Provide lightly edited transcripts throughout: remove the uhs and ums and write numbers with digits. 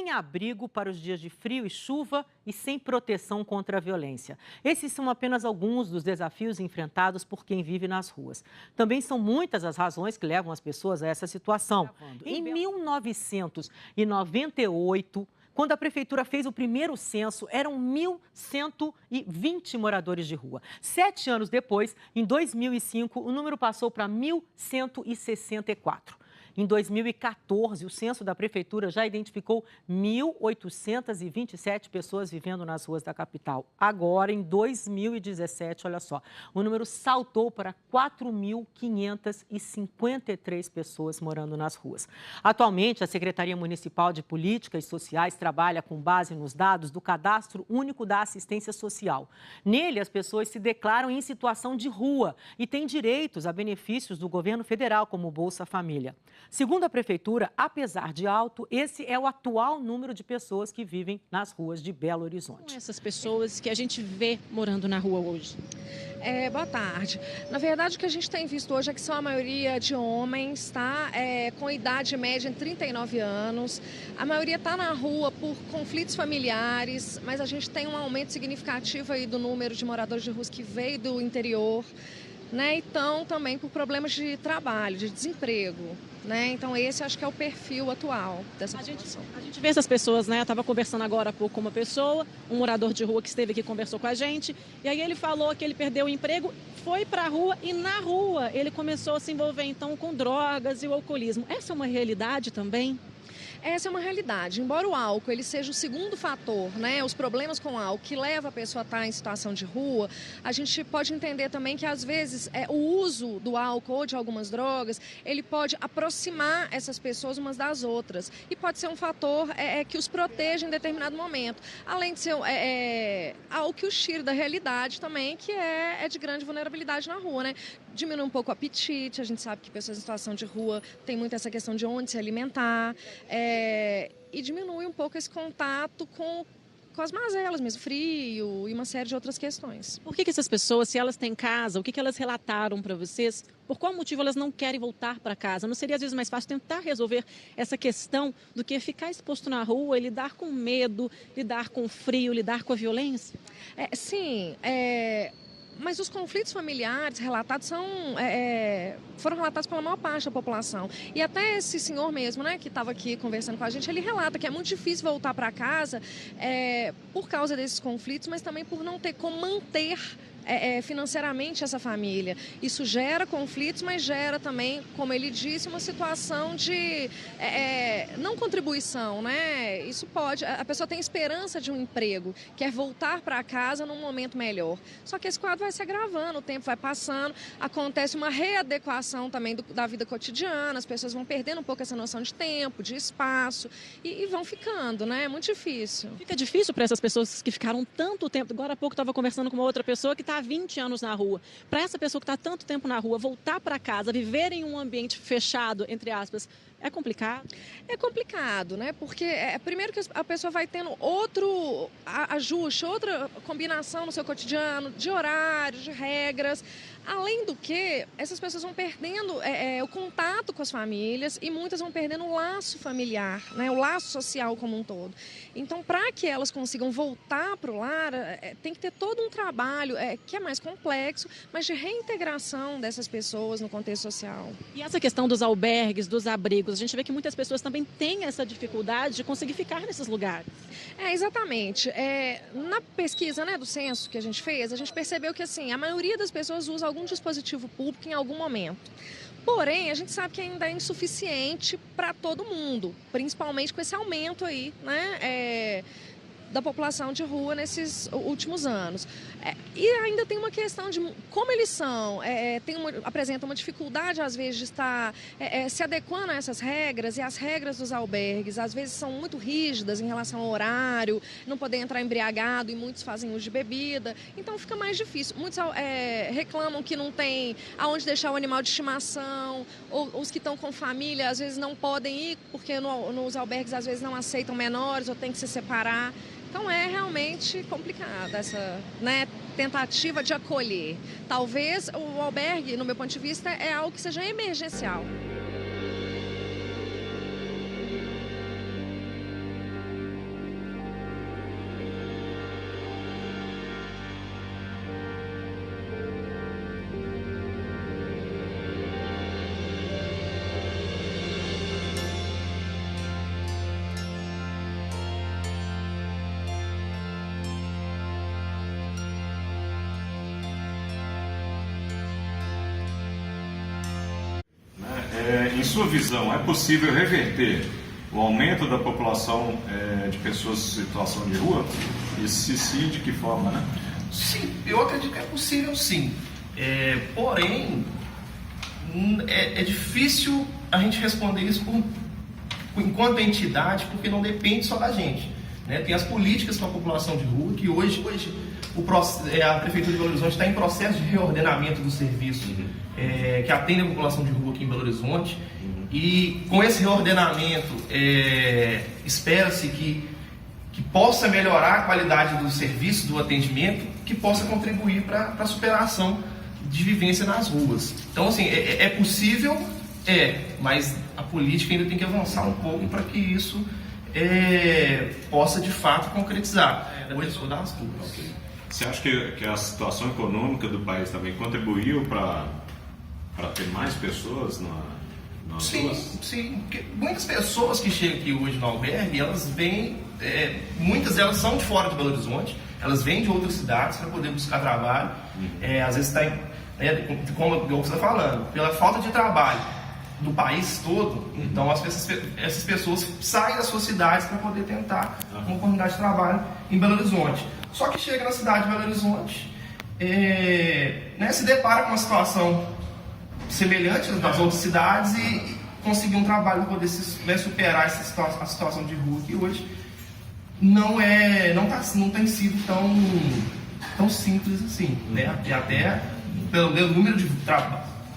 sem abrigo para os dias de frio e chuva e sem proteção contra a violência. Esses são apenas alguns dos desafios enfrentados por quem vive nas ruas. Também são muitas as razões que levam as pessoas a essa situação. Em 1998, quando a prefeitura fez o primeiro censo, eram 1.120 moradores de rua. 7 anos depois, em 2005, o número passou para 1.164. Em 2014, o censo da prefeitura já identificou 1.827 pessoas vivendo nas ruas da capital. Agora, em 2017, olha só, o número saltou para 4.553 pessoas morando nas ruas. Atualmente, a Secretaria Municipal de Políticas Sociais trabalha com base nos dados do Cadastro Único da Assistência Social. Nele, as pessoas se declaram em situação de rua e têm direitos a benefícios do governo federal, como o Bolsa Família. Segundo a prefeitura, apesar de alto, esse é o atual número de pessoas que vivem nas ruas de Belo Horizonte. São essas pessoas que a gente vê morando na rua hoje? Boa tarde. Na verdade, o que a gente tem visto hoje é que são a maioria de homens, tá? Com idade média em 39 anos. A maioria está na rua por conflitos familiares, mas a gente tem um aumento significativo aí do número de moradores de ruas que veio do interior, né? Então, também por problemas de trabalho, de desemprego, né? Então, esse acho que é o perfil atual dessa população. A gente vê essas pessoas, né? Eu estava conversando agora há pouco com uma pessoa, um morador de rua que esteve aqui e conversou com a gente, e aí ele falou que ele perdeu o emprego, foi para a rua e na rua ele começou a se envolver, então, com drogas e o alcoolismo. Essa é uma realidade também? Essa é uma realidade. Embora o álcool ele seja o segundo fator, né, os problemas com o álcool que leva a pessoa a estar em situação de rua, a gente pode entender também que às vezes o uso do álcool ou de algumas drogas, ele pode aproximar essas pessoas umas das outras e pode ser um fator que os proteja em determinado momento. Além de ser algo que os tira da realidade também, que é de grande vulnerabilidade na rua, né? Diminui um pouco o apetite, a gente sabe que pessoas em situação de rua tem muito essa questão de onde se alimentar, e diminui um pouco esse contato com as mazelas mesmo, frio e uma série de outras questões. Por que essas pessoas, se elas têm casa, o que elas relataram para vocês? Por qual motivo elas não querem voltar para casa? Não seria às vezes mais fácil tentar resolver essa questão do que ficar exposto na rua e lidar com medo, lidar com frio, lidar com a violência? Sim, mas os conflitos familiares relatados foram relatados pela maior parte da população. E até esse senhor mesmo, né, que estava aqui conversando com a gente, ele relata que é muito difícil voltar para casa por causa desses conflitos, mas também por não ter como manter financeiramente essa família. Isso gera conflitos, mas gera também, como ele disse, uma situação de não contribuição, né? Isso a pessoa tem esperança de um emprego, quer voltar para casa num momento melhor. Só que esse quadro vai se agravando, o tempo vai passando, acontece uma readequação também da vida cotidiana, as pessoas vão perdendo um pouco essa noção de tempo, de espaço e vão ficando, né? É muito difícil. Fica difícil para essas pessoas que ficaram tanto tempo. Agora há pouco estava conversando com uma outra pessoa que está há 20 anos na rua. Para essa pessoa que está há tanto tempo na rua, voltar para casa, viver em um ambiente fechado, entre aspas, é complicado? É complicado, né? Porque primeiro que a pessoa vai tendo outro ajuste, outra combinação no seu cotidiano, de horários, de regras. Além do que, essas pessoas vão perdendo o contato com as famílias e muitas vão perdendo o laço familiar, né? O laço social como um todo. Então, para que elas consigam voltar para o lar, tem que ter todo um trabalho que é mais complexo, mas de reintegração dessas pessoas no contexto social. E essa questão dos albergues, dos abrigos, a gente vê que muitas pessoas também têm essa dificuldade de conseguir ficar nesses lugares. Exatamente. Na pesquisa, né, do censo que a gente fez, a gente percebeu que assim, a maioria das pessoas usa algum dispositivo público em algum momento. Porém, a gente sabe que ainda é insuficiente para todo mundo, principalmente com esse aumento aí, né, da população de rua nesses últimos anos. E ainda tem uma questão de como eles são, apresentam uma dificuldade, às vezes, de estar se adequando a essas regras, e as regras dos albergues, às vezes, são muito rígidas em relação ao horário, não poder entrar embriagado, e muitos fazem uso de bebida, então fica mais difícil. Muitos reclamam que não tem aonde deixar o animal de estimação, ou os que estão com família, às vezes, não podem ir, porque nos albergues, às vezes, não aceitam menores, ou tem que se separar. Então é realmente complicada essa, né, tentativa de acolher. Talvez o albergue, no meu ponto de vista, é algo que seja emergencial. em sua visão, é possível reverter o aumento da população de pessoas em situação de rua? E se sim, de que forma, né? Sim, eu acredito que é possível sim. Porém, é difícil a gente responder isso enquanto entidade, porque não depende só da gente. Né? Tem as políticas para a população de rua, que hoje a Prefeitura de Belo Horizonte está em processo de reordenamento do serviço que atende a população de rua aqui em Belo Horizonte. E com esse reordenamento, espera-se que possa melhorar a qualidade do serviço, do atendimento, que possa contribuir para a superação de vivência nas ruas. Então, assim, é possível, mas a política ainda tem que avançar um pouco para que isso possa, de fato, concretizar. Você acha que a situação econômica do país também contribuiu para ter mais pessoas nas ruas? Sim, porque muitas pessoas que chegam aqui hoje no albergue, elas vêm, muitas delas são de fora de Belo Horizonte, elas vêm de outras cidades para poder buscar trabalho, às vezes está, como você está falando, pela falta de trabalho do país todo, então essas pessoas saem das suas cidades para poder tentar uma oportunidade de trabalho em Belo Horizonte. Só que chega na cidade de Belo Horizonte, se depara com uma situação semelhante nas outras cidades e conseguir um trabalho para poder superar a situação de rua que hoje não tem sido tão simples assim, né? E até pelo número de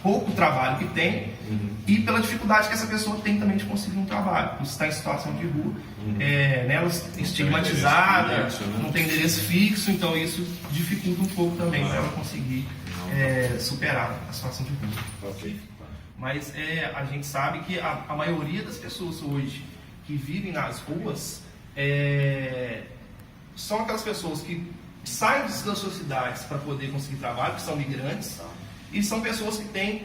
pouco trabalho que tem e pela dificuldade que essa pessoa tem também de conseguir um trabalho, por estar em situação de rua, ela estigmatizada, não tem endereço fixo, então isso dificulta um pouco também para ela conseguir superar a situação de rua. Ok. Mas a gente sabe que a maioria das pessoas hoje que vivem nas ruas são aquelas pessoas que saem das suas cidades para poder conseguir trabalho, que são migrantes, e são pessoas que têm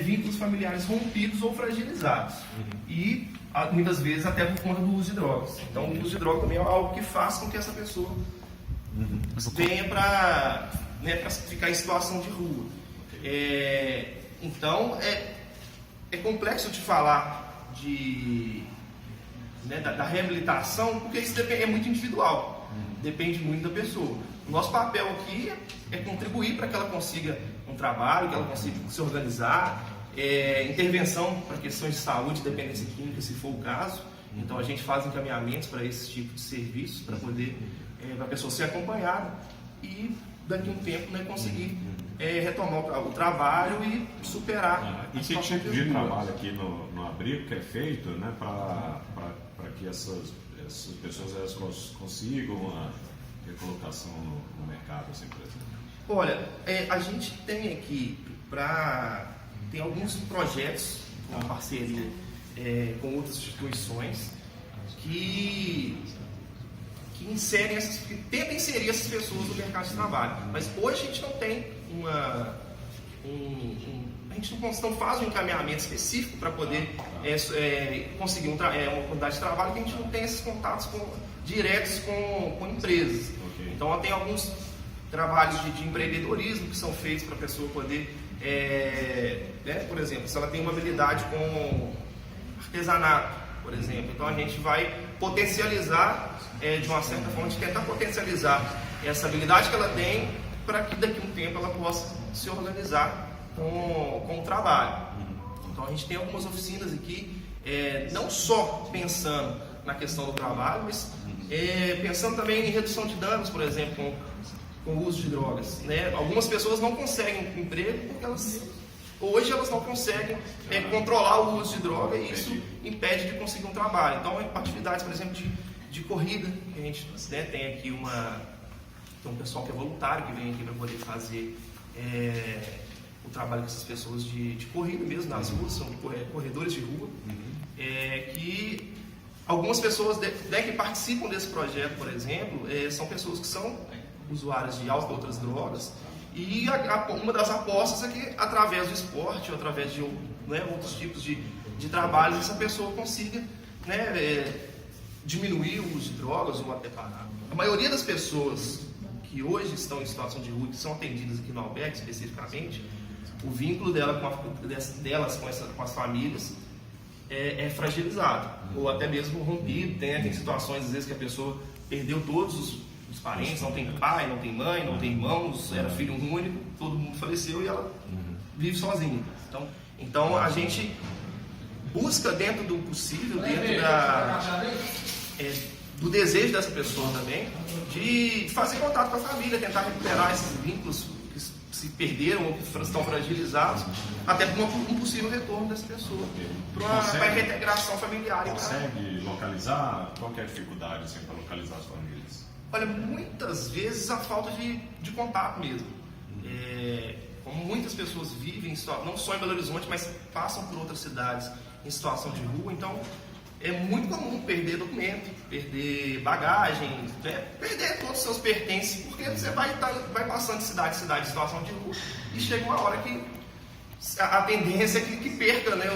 vínculos familiares rompidos ou fragilizados. E muitas vezes até por conta do uso de drogas. Então o uso de drogas também é algo que faz com que essa pessoa venha para ficar em situação de rua. Então é complexo de falar da reabilitação, porque isso é muito individual, depende muito da pessoa. O nosso papel aqui é contribuir para que ela consiga um trabalho, que ela consiga se organizar, intervenção para questões de saúde, dependência química, se for o caso. Então a gente faz encaminhamentos para esse tipo de serviço, para poder para a pessoa ser acompanhada e daqui a um tempo conseguir retomar o trabalho e superar. E que tipo de trabalho aqui no abrigo que é feito, né, para que essas pessoas elas consigam uma recolocação no mercado, assim, por exemplo? Olha, a gente tem aqui tem alguns projetos com parceria com outras instituições que tentam inserir essas pessoas no mercado de trabalho. Mas hoje a gente não tem a gente não faz um encaminhamento específico para poder conseguir uma oportunidade de trabalho, que a gente não tem esses contatos diretos com empresas. Okay. Então tem alguns trabalhos de empreendedorismo que são feitos para a pessoa poder, por exemplo, se ela tem uma habilidade com artesanato, por exemplo, então a gente vai potencializar, de uma certa forma, de tentar potencializar essa habilidade que ela tem para que daqui a um tempo ela possa se organizar com o trabalho. Então a gente tem algumas oficinas aqui, não só pensando na questão do trabalho, mas pensando também em redução de danos, por exemplo, com o uso de drogas. Né? Algumas pessoas não conseguem emprego porque hoje elas não conseguem controlar o uso de droga e isso impede de conseguir um trabalho. Então, atividades, por exemplo, de corrida, que a gente tem aqui tem um pessoal que é voluntário, que vem aqui para poder fazer o trabalho com essas pessoas de corrida mesmo, nas ruas, são corredores de rua, que algumas pessoas que participam desse projeto, por exemplo, são pessoas que são usuários de álcool e outras drogas, e uma das apostas é que através do esporte, ou através de outros tipos de trabalhos, essa pessoa consiga diminuir o uso de drogas ou até parar. A maioria das pessoas que hoje estão em situação de rua, que são atendidas aqui no albergue especificamente, o vínculo delas com as famílias é fragilizado, ou até mesmo rompido. Tem situações, às vezes, que a pessoa perdeu todos os parentes, não tem pai, não tem mãe, não tem irmãos, era filho único, todo mundo faleceu e ela vive sozinha. Então a gente busca, dentro do possível, dentro do desejo dessa pessoa também, de fazer contato com a família, tentar recuperar esses vínculos que se perderam ou que estão fragilizados, até para um possível retorno dessa pessoa, para a reintegração familiar. Consegue localizar? Qual que é a dificuldade assim, para localizar as famílias? Olha, muitas vezes a falta de contato mesmo. Como muitas pessoas vivem, não só em Belo Horizonte, mas passam por outras cidades em situação de rua, então é muito comum perder documento, perder bagagem, perder todos os seus pertences, porque você vai passando de cidade em cidade em situação de rua e chega uma hora que a tendência é que perca, né,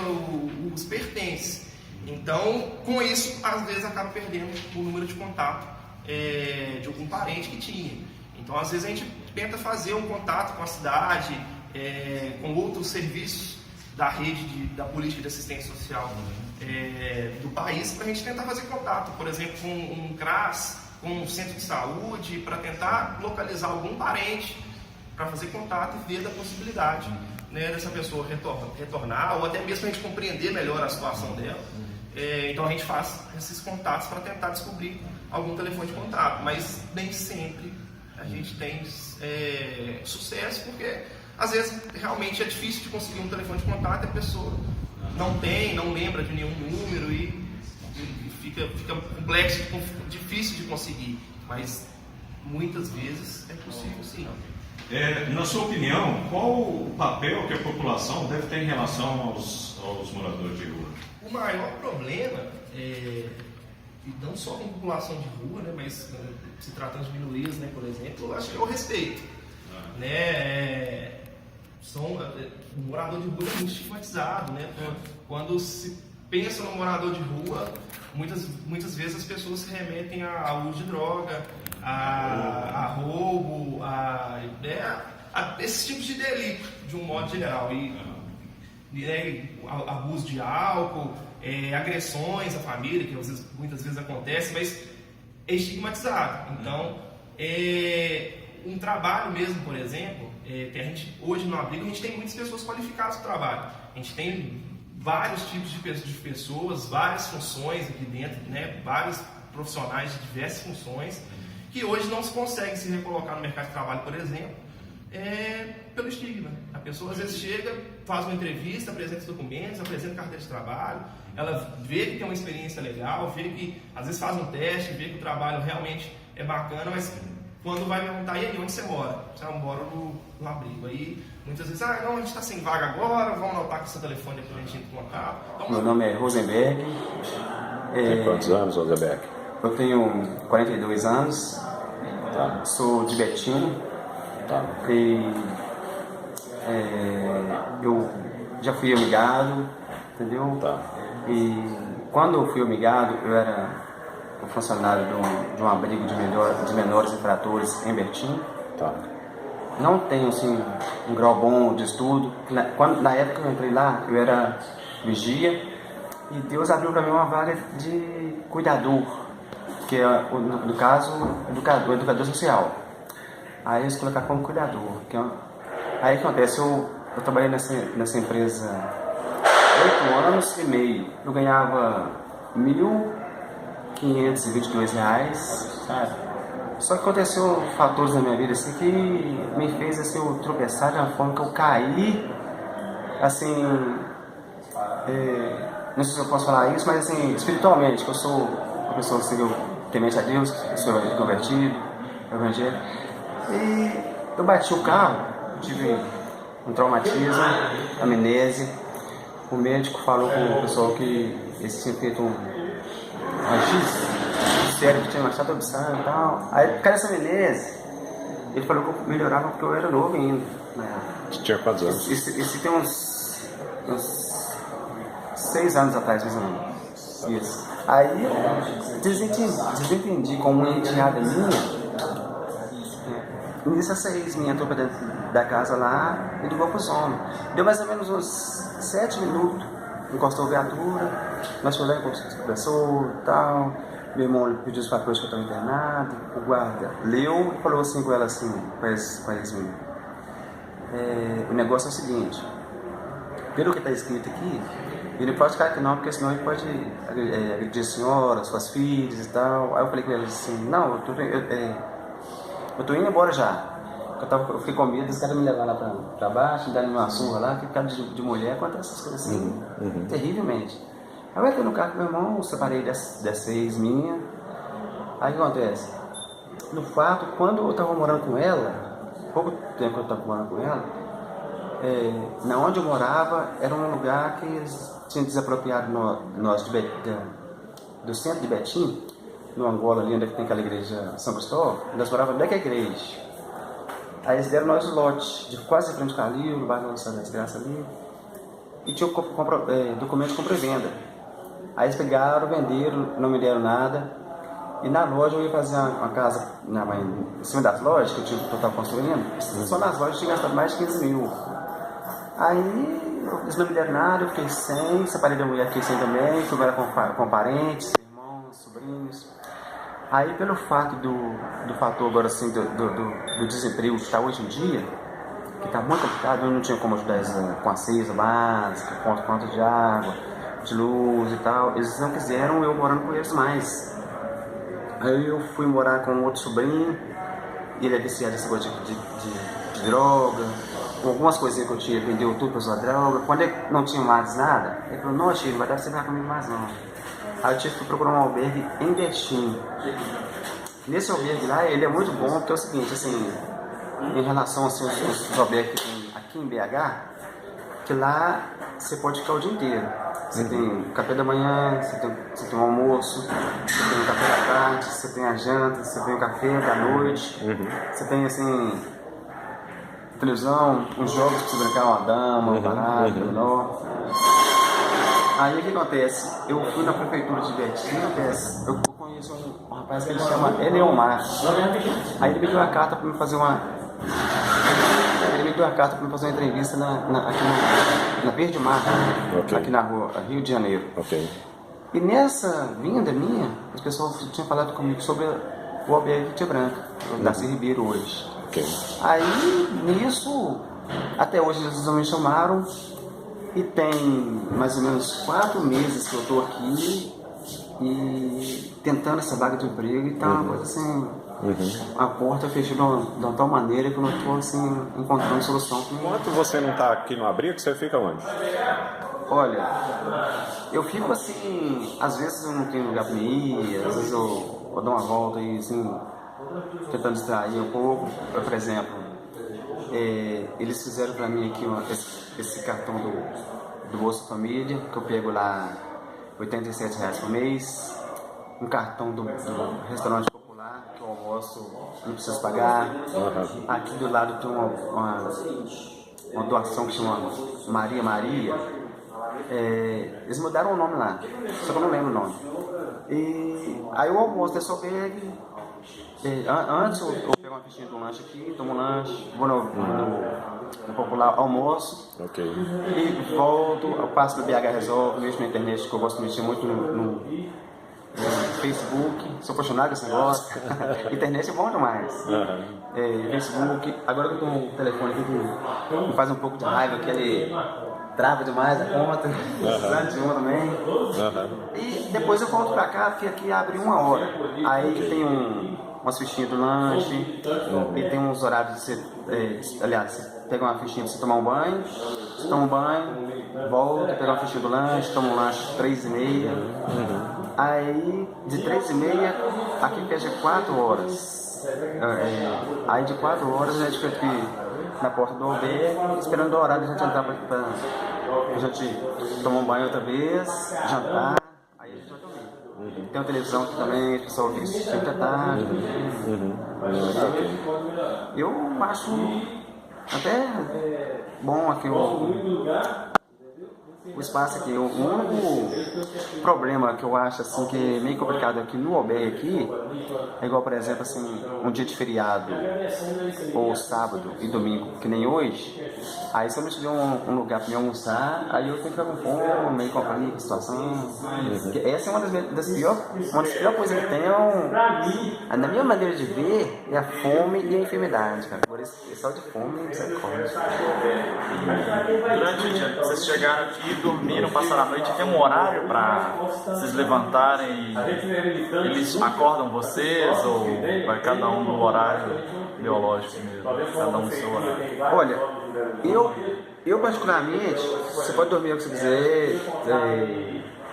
os pertences. Então, com isso, às vezes acaba perdendo o número de contato de algum parente que tinha. Então, às vezes a gente tenta fazer um contato com a cidade, com outros serviços da rede da política de assistência social do país, para a gente tentar fazer contato, por exemplo, com um CRAS, com um centro de saúde, para tentar localizar algum parente, para fazer contato e ver da possibilidade, né, dessa pessoa retornar, ou até mesmo a gente compreender melhor a situação dela. Então a gente faz esses contatos para tentar descobrir algum telefone de contato, mas nem sempre a gente tem sucesso, porque às vezes realmente é difícil de conseguir um telefone de contato e a pessoa não lembra de nenhum número e fica complexo, difícil de conseguir, mas muitas vezes é possível sim. Na sua opinião, qual o papel que a população deve ter em relação aos moradores de rua? O maior problema, e não só com a população de rua, né, mas se tratando de minorias, né, por exemplo, eu acho que é o respeito. O morador de rua é muito estigmatizado, né? Quando se pensa no morador de rua, muitas vezes as pessoas se remetem ao uso de droga, a roubo, a esses tipos de delito, de um modo geral. Abuso de álcool, agressões à família, que muitas vezes acontece, mas é estigmatizado. Então, um trabalho mesmo, por exemplo, que a gente, hoje no abrigo, a gente tem muitas pessoas qualificadas para o trabalho. A gente tem vários tipos de pessoas, várias funções aqui dentro, né? Vários profissionais de diversas funções, que hoje não se conseguem se recolocar no mercado de trabalho, por exemplo, pelo estigma. A pessoa às vezes chega, faz uma entrevista, apresenta os documentos, apresenta carteira de trabalho, ela vê que tem uma experiência legal, vê que às vezes faz um teste, vê que o trabalho realmente é bacana, mas quando vai perguntar, e aí, onde você mora? Você mora no abrigo. Aí muitas vezes, não, a gente está sem vaga agora, vamos anotar aqui seu telefone para a gente ir no local. Então, meu nome é Rosenberg. Tem quantos anos, Rosenberg? Eu tenho 42 anos, Tá. Sou de Betim. Tá. E eu já fui amigado, entendeu? Tá. E quando eu fui amigado, eu era um funcionário de um abrigo de menores infratores em Betim. Tá. Não tenho assim um grau bom de estudo. Na época que eu entrei lá, eu era vigia e Deus abriu para mim uma vaga de cuidador, que é, no caso, educador social. Aí eles colocaram como cuidador. Aí o que acontece? Eu trabalhei nessa empresa 8 anos e meio. Eu ganhava R$1.522, sabe? Só que aconteceu fatores na minha vida assim, que me fez assim, eu tropeçar de uma forma que eu caí, assim, não sei se eu posso falar isso, mas assim, espiritualmente, que eu sou uma pessoa que eu temente a Deus, que sou convertido, evangélico, e eu bati o carro, tive um traumatismo, amnésia. O médico falou com o pessoal que eles tinham feito um raio-x, que tinha marchado o sangue e tal. Aí, por causa dessa amnésia, ele falou que eu melhorava porque eu era novo ainda. Você tinha quantos anos? Isso tem uns 6 anos atrás, mais ou menos. Isso. Aí, desentendi com uma enteada minha. Nisso, essa ex-minha entrou pra dentro da casa lá e ligou pros homens. Deu mais ou menos uns 7 minutos. encostou a viatura, nós fomos lá, conversou e tal. Meu irmão pediu os papéis que eu estava internado, o guarda leu e falou assim com ela assim, para esse menino. O negócio é o seguinte, pelo que está escrito aqui, ele não pode ficar aqui não, porque senão ele pode agredir a senhora, suas filhas e tal. Aí eu falei com ele assim, não, eu tô indo embora já. Eu fiquei com medo, os caras me levaram lá pra baixo, me darem uma surra lá, que cara de mulher, acontece essas coisas assim, terrivelmente. Aí eu entrei no carro com meu irmão, separei dessa ex minha. Aí o que acontece? No fato, quando eu estava morando com ela, pouco tempo que eu estava morando com ela, na onde eu morava era um lugar que eles tinham desapropriado do centro de Betim, no Angola, ali onde tem aquela igreja São Cristóvão. Nós morávamos dentro da igreja. Aí eles deram nós o lote, de quase frente com a Calil, no bairro da Desgraça ali, e tinha documento de compra e venda. Aí eles pegaram, venderam, não me deram nada. E na loja eu ia fazer uma casa em cima das lojas que eu estava construindo. Só nas lojas eu tinha gastado mais de 15 mil. Aí eles não me deram nada, eu fiquei sem, separei da mulher, fiquei sem também, fui morar com parentes, irmãos, sobrinhos. Aí pelo fato do fator agora assim, do desemprego que está hoje em dia, que está muito complicado, eu não tinha como ajudar eles com a cesta básica, com a conta de água, de luz e tal, eles não quiseram eu morando com eles mais. Aí eu fui morar com outro sobrinho, ele é viciado nesse coisa de droga, com algumas coisinhas que eu tinha, vendeu tudo para usar droga. Quando ele não tinha mais nada, ele falou, não, Chico, não vai dar pra você ficar comigo mais não. Aí eu tive que procurar um albergue em Betim. Nesse albergue lá, ele é muito bom, porque é o seguinte, assim, em relação assim, aos albergues que tem aqui em BH, que lá você pode ficar o dia inteiro. Você tem café da manhã, você tem um almoço, você tem o café da tarde, você tem a janta, você tem o café da noite, você tem assim, televisão, uns jogos pra você brincar, uma dama, um baralho, um menor. Aí o que acontece? Eu fui na prefeitura de Betim, eu conheço um rapaz que ele chama Eleomar. Aí ele me deu uma carta para me fazer uma entrevista aqui na Verde Mar, aqui na rua Rio de Janeiro. E nessa vinda minha, as pessoas tinham falado comigo sobre o albergue Tia Branca, o Darcy Ribeiro hoje. Aí nisso, até hoje eles me chamaram e tem mais ou menos 4 meses que eu estou aqui e tentando essa vaga de emprego e tá uma coisa assim. A porta fechou de uma tal maneira que eu não estou assim, encontrando solução. Enquanto você não está aqui no abrigo, você fica onde? Olha, eu fico assim, às vezes eu não tenho lugar para ir, às vezes eu dou uma volta e assim, tentando distrair um pouco. Por exemplo, eles fizeram para mim aqui esse cartão do Bolsa Família, que eu pego lá R$87 por mês, um cartão do restaurante popular, que eu almoço, não preciso pagar. Aqui do lado tem uma doação que chama Maria. Eles mudaram o nome lá, só que eu não lembro o nome. E aí o almoço desse albergue, antes eu pego uma fichinha do lanche aqui, tomo um lanche, vou no popular, almoço, e volto, eu passo no BH Resolve, mexo na internet, que eu gosto de mexer muito no Facebook, sou apaixonado com esse negócio. Internet é bom demais. Facebook, agora que eu tô no telefone aqui que me faz um pouco de raiva, que ele trava demais a conta, de uma também. E depois eu volto pra cá, porque aqui abre 1 hora. Aí tem umas fichinhas do lanche, e tem uns horários de você, aliás, você pega uma fichinha pra você tomar um banho, você toma um banho, volta, pega uma fichinha do lanche, toma um lanche 3h30. Aí de 3h30, aqui fecha 4 horas. Aí de 4 horas a gente fica aqui na porta do albergue, esperando o horário de a gente entrar pra a gente tomar um banho outra vez, jantar, aí a gente vai dormir. Tem uma televisão aqui também, o pessoal fica assistindo até tarde. Eu acho até bom aqui o espaço aqui. O único problema que eu acho assim que é meio complicado aqui no albergue aqui é igual, por exemplo, assim, um dia de feriado ou sábado e domingo, que nem hoje. Aí se eu não tiver um lugar para me almoçar, aí eu tenho que ficar com fome, meio complicada a situação. Essa é uma das piores coisas que tem, na minha maneira de ver, é a fome e a enfermidade, cara. Agora esse só de fome, misericórdia. Durante o dia, vocês chegaram aqui, dormiram, passaram a noite, tem um horário para vocês levantarem e eles acordam vocês ou vai cada um no horário biológico mesmo? Cada um no seu horário? Olha, eu particularmente, você pode dormir o que você quiser,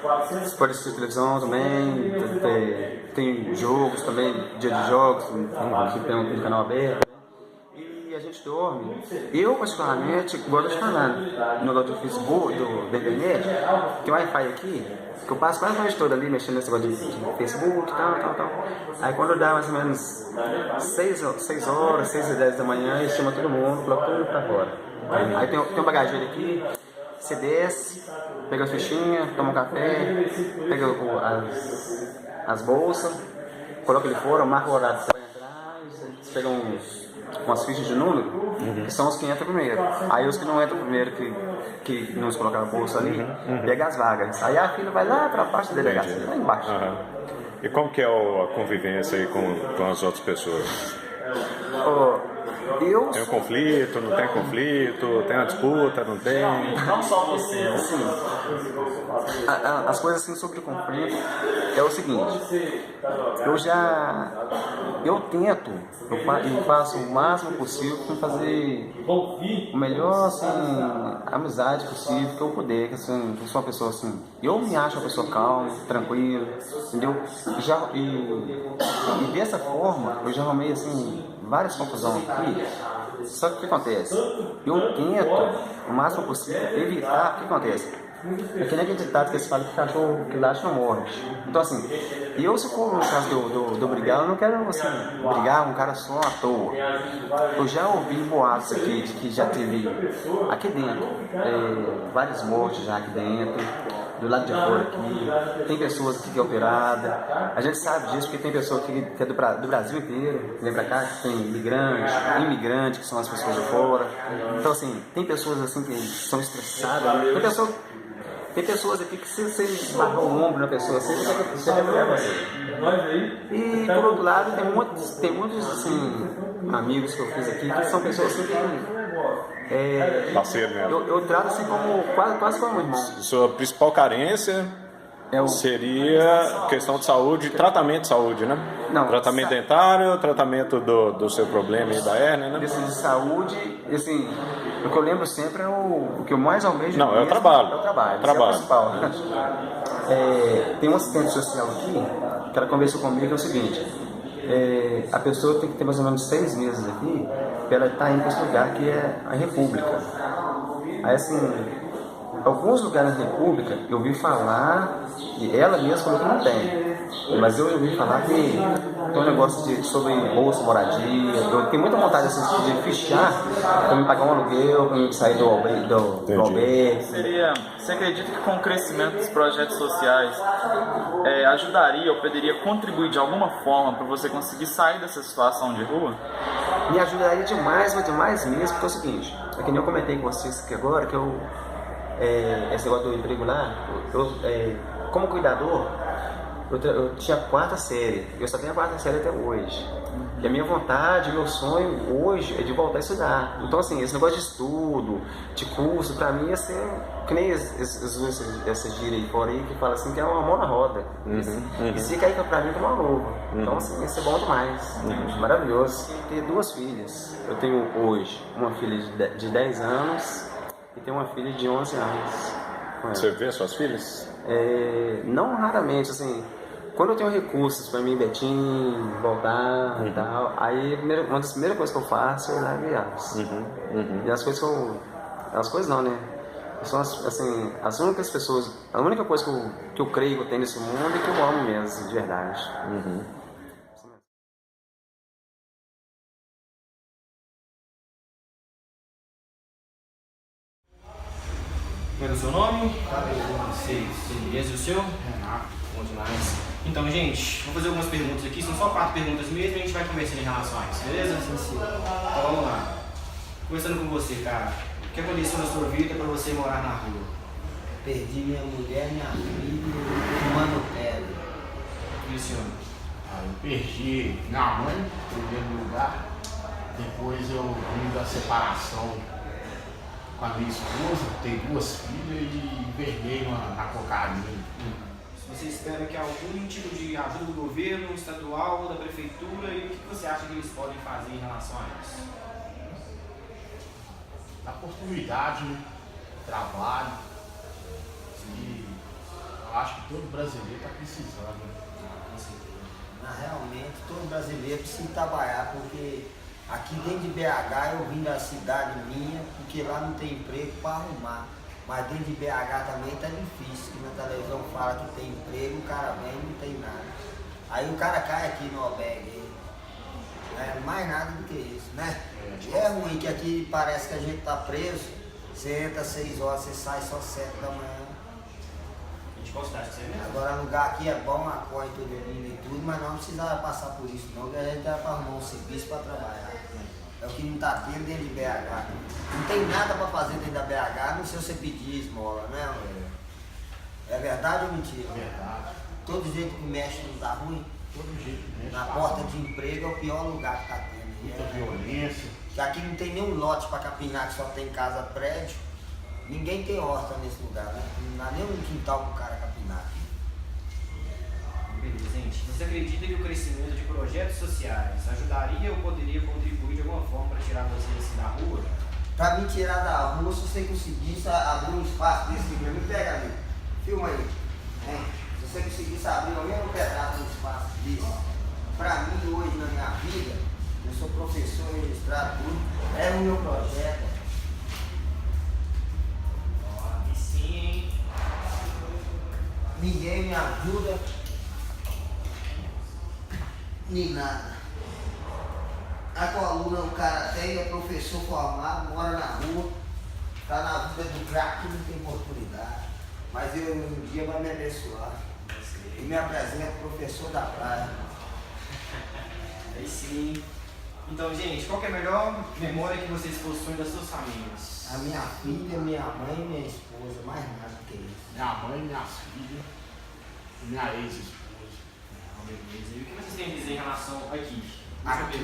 você pode assistir televisão também, tem jogos também, dia de jogos, tem um canal aberto. E a gente dorme. Eu, particularmente, gosto de falar no negócio do Facebook, da internet, tem Wi-Fi aqui, que eu passo quase a noite toda ali mexendo nesse negócio de Facebook e tal. Aí quando dá mais ou menos 6 horas, 6h10 da manhã, ele chama todo mundo, coloca todo mundo pra fora. Aí tem um bagageiro aqui, você desce, pega as fichinhas, toma um café, pega as bolsas, coloca ele fora, marca o horário que você vai entrar, você pega umas fichas de número, que são os que entram primeiro. Aí os que não entram primeiro, que não se colocar a bolsa ali, pega as vagas. Aí a fila vai lá para a parte da delegacia, lá embaixo. E como que é a convivência aí com as outras pessoas? Tem um conflito, não tem conflito, tem uma disputa, não tem? Não só você, assim, as coisas assim sobre o conflito é o seguinte, eu tento, eu faço o máximo possível para fazer o melhor assim, amizade possível que eu puder, que assim, eu sou uma pessoa assim, eu me acho uma pessoa calma, tranquila, entendeu? E dessa forma eu já arrumei assim várias confusões aqui. Só que o que acontece? Eu tento, o máximo possível, evitar. O que acontece? É que nem aquele ditado que eles falam que cachorro que late não morre. Então assim, se for no caso do brigar, eu não quero assim, brigar com um cara só à toa. Eu já ouvi boatos aqui de que já teve aqui dentro, vários mortes já aqui dentro. Do lado de fora aqui, tem pessoas aqui que é operada, a gente sabe disso porque tem pessoa que é do Brasil inteiro, vem pra cá, tem imigrantes, que são as pessoas de fora. Então assim, tem pessoas assim que são estressadas, tem pessoas aqui que se esbarrar o ombro na pessoa assim, você vai pegar você. E por outro lado, tem muitos assim, amigos que eu fiz aqui que são pessoas assim que parceiro mesmo. Eu trato assim como quase como um irmão. Sua principal carência seria questão de saúde, tratamento de saúde, né? Não, tratamento dentário, tratamento do seu problema aí da hérnia, né? De saúde, assim, o que eu lembro sempre é o que eu mais almejo. Não, é o trabalho. É o trabalho. É o principal. Tem um assistente social aqui que ela conversou comigo, é o seguinte. A pessoa tem que ter mais ou menos 6 meses aqui para ela estar indo para esse lugar que é a República. Aí assim, alguns lugares da República eu ouvi falar, e ela mesma falou que não tem, mas eu ouvi falar que tem um negócio sobre bolsa, moradia. Eu tenho muita vontade assim, de fichar para me pagar um aluguel, para me sair do albergue. Você acredita que com o crescimento dos projetos sociais ajudaria ou poderia contribuir de alguma forma para você conseguir sair dessa situação de rua? Me ajudaria demais, mas demais mesmo, porque é o seguinte, é que nem eu comentei com vocês aqui agora, que esse negócio do emprego lá, como cuidador, eu tinha a 4ª série, eu só tenho a 4ª série até hoje. E a minha vontade, meu sonho hoje é de voltar a estudar. Então assim, esse negócio de estudo, de curso, pra mim ia ser que nem essa gíria aí fora aí que fala assim que é uma mão na roda. E se cair pra mim como uma luva. Então assim, ia ser bom demais. Maravilhoso. Tenho 2 filhas. Eu tenho hoje uma filha de 10 anos e tenho uma filha de 11 anos. Você vê suas filhas? Não raramente, assim, quando eu tenho recursos para mim, Betim, voltar e tal, aí uma das primeiras coisas que eu faço é olhar elas. E as coisas as coisas não, né? São assim, as únicas pessoas, a única coisa que eu creio que eu tenho nesse mundo é que eu amo mesmo, de verdade. Meu o seu nome? Beleza, e o seu? Renato. Bom demais. Então, gente, vou fazer algumas perguntas aqui, são só 4 perguntas mesmo e a gente vai conversando em relação a isso, beleza? Sim. Então vamos lá. Começando com você, cara. O que aconteceu na sua vida para você morar na rua? Perdi minha mulher, minha filha, um ano velho. E o senhor? Eu perdi minha mãe, em primeiro lugar. Depois eu vim da separação com a minha esposa, tenho 2 filhas e invernei na cocaína. Você espera que algum tipo de ajuda do governo, estadual ou da prefeitura, e o que você acha que eles podem fazer em relação a isso? A oportunidade, né? Trabalho. E eu acho que todo brasileiro está precisando. Realmente, todo brasileiro precisa trabalhar, porque aqui dentro de BH eu vim da cidade minha, porque lá não tem emprego para arrumar. Mas dentro de BH também tá difícil, que na televisão fala que tem emprego, o cara vem e não tem nada. Aí o cara cai aqui no albergue, não é mais nada do que isso, né? É ruim que aqui parece que a gente tá preso, você entra às 6 horas, você sai só 7 da manhã. A gente gosta de você mesmo? Agora o lugar aqui é bom, acolhe todo mundo e tudo, mas não precisava passar por isso não, que a gente vai para arrumar um serviço para trabalhar. É o que não está tendo dentro de BH. Não tem nada para fazer dentro da BH, não sei se você pedir esmola, né? É verdade ou mentira? É verdade. Todo jeito que mexe não dá ruim? Todo jeito que mexe. Na porta de emprego é o pior lugar que está tendo. Muita violência. Que aqui não tem nenhum lote para capinar, que só tem casa, prédio. Ninguém tem horta nesse lugar, né? Não dá nem um quintal para o cara capinar aqui. Beleza, gente. Você acredita que o crescimento de projetos sociais ajudaria ou poderia contribuir de alguma forma para tirar vocês assim da rua? Para me tirar da rua, se você conseguisse abrir um espaço desse aqui, me pega ali, filma aí. Se você conseguisse abrir ao menos um pedaço de espaço desse, para mim hoje na minha vida, eu sou professor, registrado, tudo, é o meu projeto. E sim, hein? Ninguém me ajuda, nem nada. A coluna o cara tem, é professor formado, mora na rua, tá na vida do crack, não tem oportunidade. Mas eu um dia vai me abençoar. E me apresenta professor da praia. Aí sim. Então, gente, qual que é a melhor memória que vocês possuem das suas famílias? A minha filha, minha mãe e minha esposa, mais nada que isso. Minha mãe, minhas filhas e minha ex-esposa. Beleza. E o que vocês têm a dizer em relação aqui? Aqui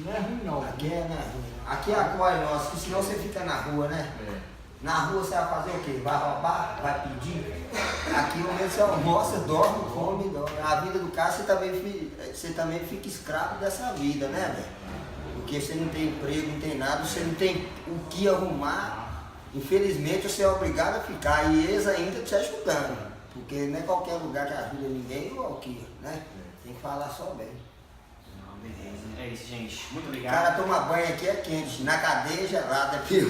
não é ruim não. Aqui é, né? Aqui é a cor nossa, que senão você fica na rua, né? Na rua você vai fazer o quê? Vai roubar? Vai pedir? Aqui o menos você almoça, dorme, come, dorme. A vida do cara você também fica escravo dessa vida, né, velho? Porque você não tem emprego, não tem nada, você não tem o que arrumar. Infelizmente você é obrigado a ficar e eles ainda te ajudando. Porque não é qualquer lugar que ajuda ninguém igual aqui, né? Tem que falar só bem. Beleza. É isso, gente. Muito O obrigado. cara toma banho aqui é quente, na cadeia gelada é pior.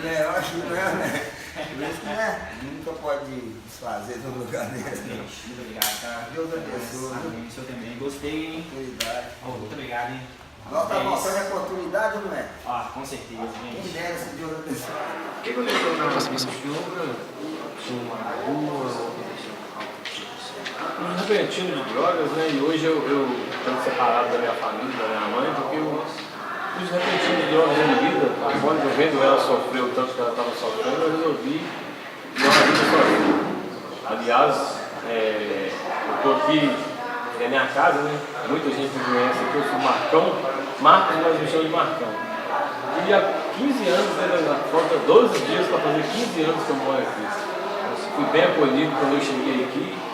Eu acho que não é, né? Por isso que né? Nunca pode desfazer de um lugar desse. Muito obrigado, cara. Deus abençoe. Amém. O senhor também. Gostei, hein? Oportunidade. Muito obrigado, hein? Nós tá voltando a oportunidade, não é? Ah, com certeza, gente. Quem dera se Deus abençoe. O que aconteceu na senhora? Uma rua? Um repentino de drogas, né? E hoje eu estou separado da minha família, da minha mãe, porque os repentinos de drogas na minha vida, agora eu vendo ela sofrer o tanto que ela estava sofrendo, eu resolvi dar uma vida sozinha. Aliás, eu estou aqui, é minha casa, né? Muita gente me conhece aqui, eu sou Marcão, Marcos, mas me chamam de Marcão. E há 15 anos, né, falta 12 dias para fazer 15 anos que eu moro aqui. Eu fui bem acolhido quando eu cheguei aqui.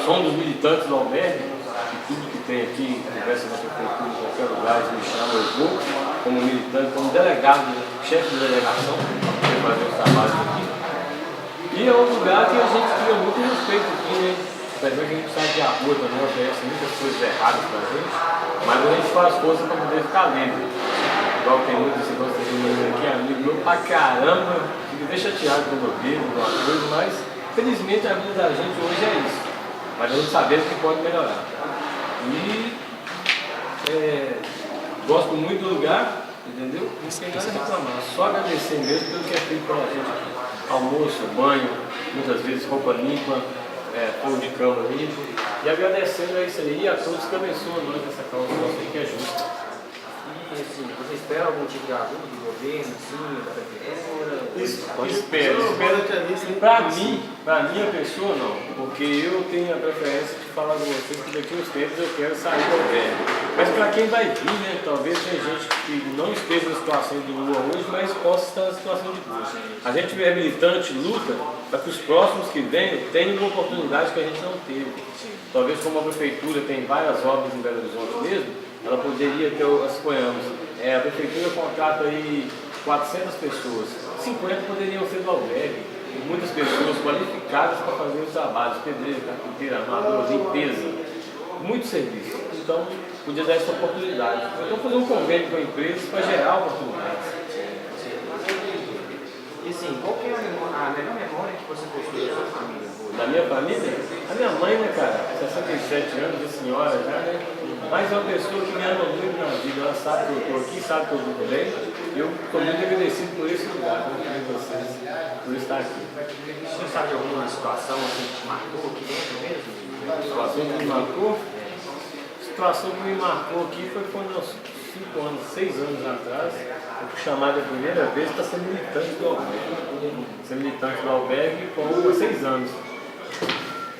Sou um dos militantes do albergue, e tudo que tem aqui, conversa na prefeitura, em qualquer lugar, eles me chamam, eu vou como militante, como delegado, chefe de delegação, para fazer os trabalhos aqui. E é um lugar que a gente cria muito respeito aqui, né? Apesar que a gente sabe que a rua também oferece muitas coisas erradas para a gente, mas a gente faz força para poder ficar livre. Igual tem muitos que gostam de mim aqui, amigo meu pra caramba, fico bem chateado quando eu vejo alguma coisa, mas felizmente a vida da gente hoje é isso. Mas a gente sabendo que pode melhorar. E gosto muito do lugar, Entendeu? Não tem nada a reclamar, só agradecer mesmo pelo que é feito pela gente aqui. Almoço, banho, muitas vezes roupa limpa, pão de cama limpo. E agradecendo a isso aí e a todos que abençoam nós nessa causa nossa aí que é justa. E assim, você espera algum tipo de ajuda do governo, sim, da prefeitura? Espero. Pra minha pessoa não, porque eu tenho a preferência de falar com vocês que daqui a uns tempos eu quero sair do governo. Mas para quem vai vir, né, talvez tenha gente que não esteja na situação de rua hoje, mas possa estar na situação de rua. A gente é militante, luta para que os próximos que venham tenham uma oportunidade que a gente não teve. Talvez como a prefeitura tem várias obras em Belo Horizonte mesmo, ela poderia ter, suponhamos, a prefeitura contrata aí 400 pessoas, 50 poderiam ser do albergue, muitas pessoas qualificadas para fazer os trabalhos, pedreiro, carpinteiro, armador, limpeza, muito serviço. Então, podia dar essa oportunidade. Então, fazer um convênio com empresas para gerar oportunidades. E assim, qual que é a melhor memória que você possui da sua família? Da minha família? A minha mãe, né, cara, 67 anos de senhora já, né? Mas é uma pessoa que me ama muito na vida. Ela sabe que eu estou aqui, sabe que eu vivo bem. E eu estou muito agradecido por esse lugar, por estar aqui. Você sabe de alguma situação assim, que te marcou aqui dentro mesmo? Situação que me marcou? A situação que me marcou aqui foi quando, 6 anos atrás, eu fui chamado a primeira vez para ser militante do albergue. Ser militante do albergue com 6 anos.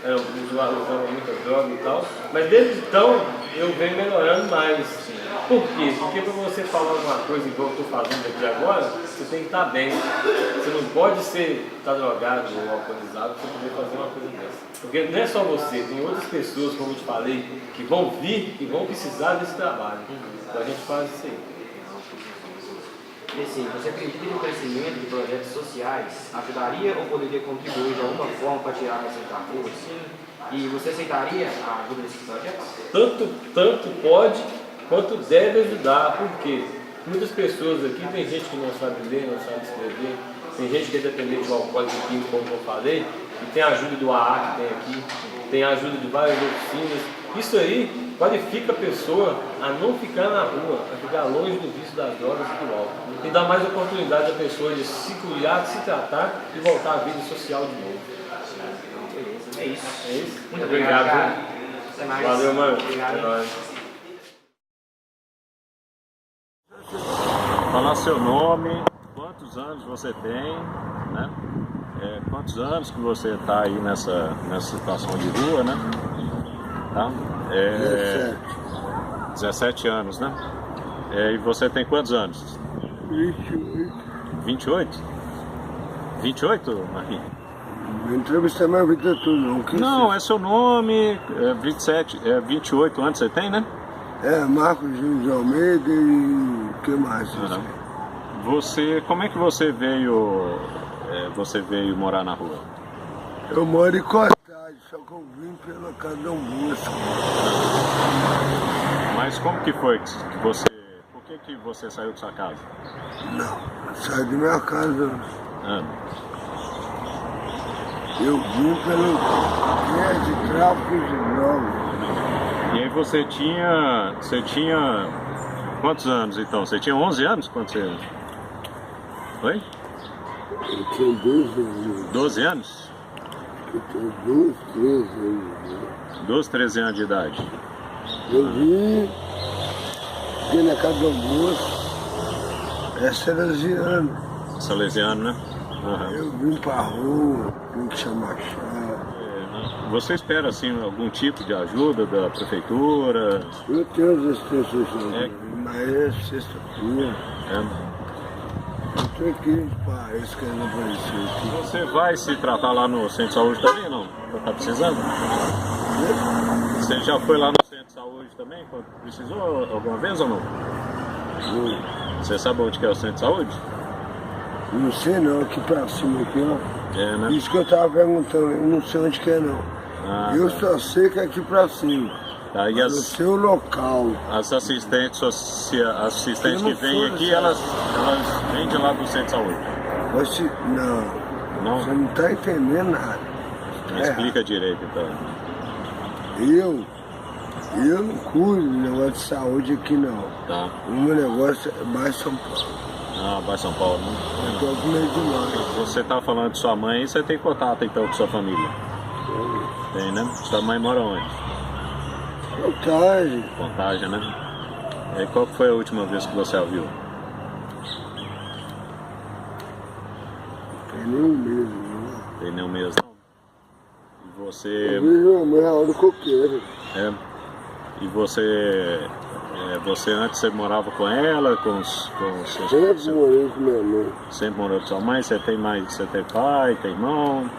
Eu usava muita droga e tal, mas desde então eu venho melhorando mais. Por quê? Porque para você falar alguma coisa igual eu estou fazendo aqui agora, você tem que estar bem. Você não pode estar drogado ou alcoolizado para poder fazer uma coisa dessa. Porque não é só você, tem outras pessoas, como eu te falei, que vão vir e vão precisar desse trabalho. Então a gente faz isso aí. E assim, você acredita que o crescimento de projetos sociais ajudaria ou poderia contribuir de alguma forma para tirar essa rua? Sim. E você aceitaria a ajuda desses projetos? Tanto pode quanto deve ajudar, porque muitas pessoas aqui, tem gente que não sabe ler, não sabe escrever, tem gente que é dependente do alcoólico químico, como eu falei, e tem a ajuda do AA que tem aqui, tem a ajuda de várias oficinas. Isso aí qualifica a pessoa a não ficar na rua, a ficar longe do vício das drogas e do álcool. E dá mais oportunidade à pessoa de se cuidar, de se tratar e voltar à vida social de novo. É isso. É isso? Muito obrigado. Até mais. Valeu, mano. Obrigado. É nóis. Falar seu nome, quantos anos você tem, né? Quantos anos que você está aí nessa situação de rua, né? Tá? 17 anos, né? E você tem quantos anos? 28. 28? 28, Marinho? Não entrevistei minha vida toda, não. Não, é seu nome, 28 anos você tem, né? Marcos Júnior de Almeida e o que mais? Como é que você veio morar na rua? Eu moro em Costagem, só que eu vim pela casa do Augusto. Mas como que foi que você... Por que você saiu de sua casa? Não, eu saí da minha casa. Eu vim pelo guia de tráfico de drogas. E aí você tinha quantos anos então? Você tinha 11 anos quando você... Oi? Eu tinha 12 anos. 12 anos? Eu tinha 12, 13 anos. 12, 13 anos de idade. Eu vim na casa do almoço, salesiano. Salesiano, né? Uhum. Eu vim pra rua, vim chamar chave. Você espera, assim, algum tipo de ajuda da prefeitura? Eu tenho as assistências sociais, mas é sexta-feira. Eu tô aqui, pá, eles querem aparecer aqui. Você vai se tratar lá no centro de saúde também, não? Tá precisando? Você já foi lá no centro de saúde também, quando precisou alguma vez ou não? Não. Você sabe onde que é o centro de saúde? Não sei não, aqui pra cima aqui, ó. Né? Isso que eu tava perguntando, eu não sei onde que é não. Eu só sei que é aqui pra cima. Aí no seu local. As assistentes que vêm aqui, elas vêm de lá do centro de saúde. Não, você não tá entendendo nada. Me explica direito então. Eu Eu não cuido do negócio de saúde aqui não. Tá. O meu negócio é Baixo São Paulo. Ah, Baixo São Paulo, né? Eu tô com medo demais. Você tá falando de sua mãe, você tem contato então com sua família? Tem, né? Sua mãe mora onde? Contagem. Contagem, né? E qual foi a última vez que você a viu? Tem nem um mês, não. Tem nem um mês, não? E você... Eu vejo minha mãe a hora que eu quero. É. E você... você antes você morava com ela, com os seus... Sempre morei com minha mãe. Sempre morou com sua mãe? Você tem pai, tem irmão?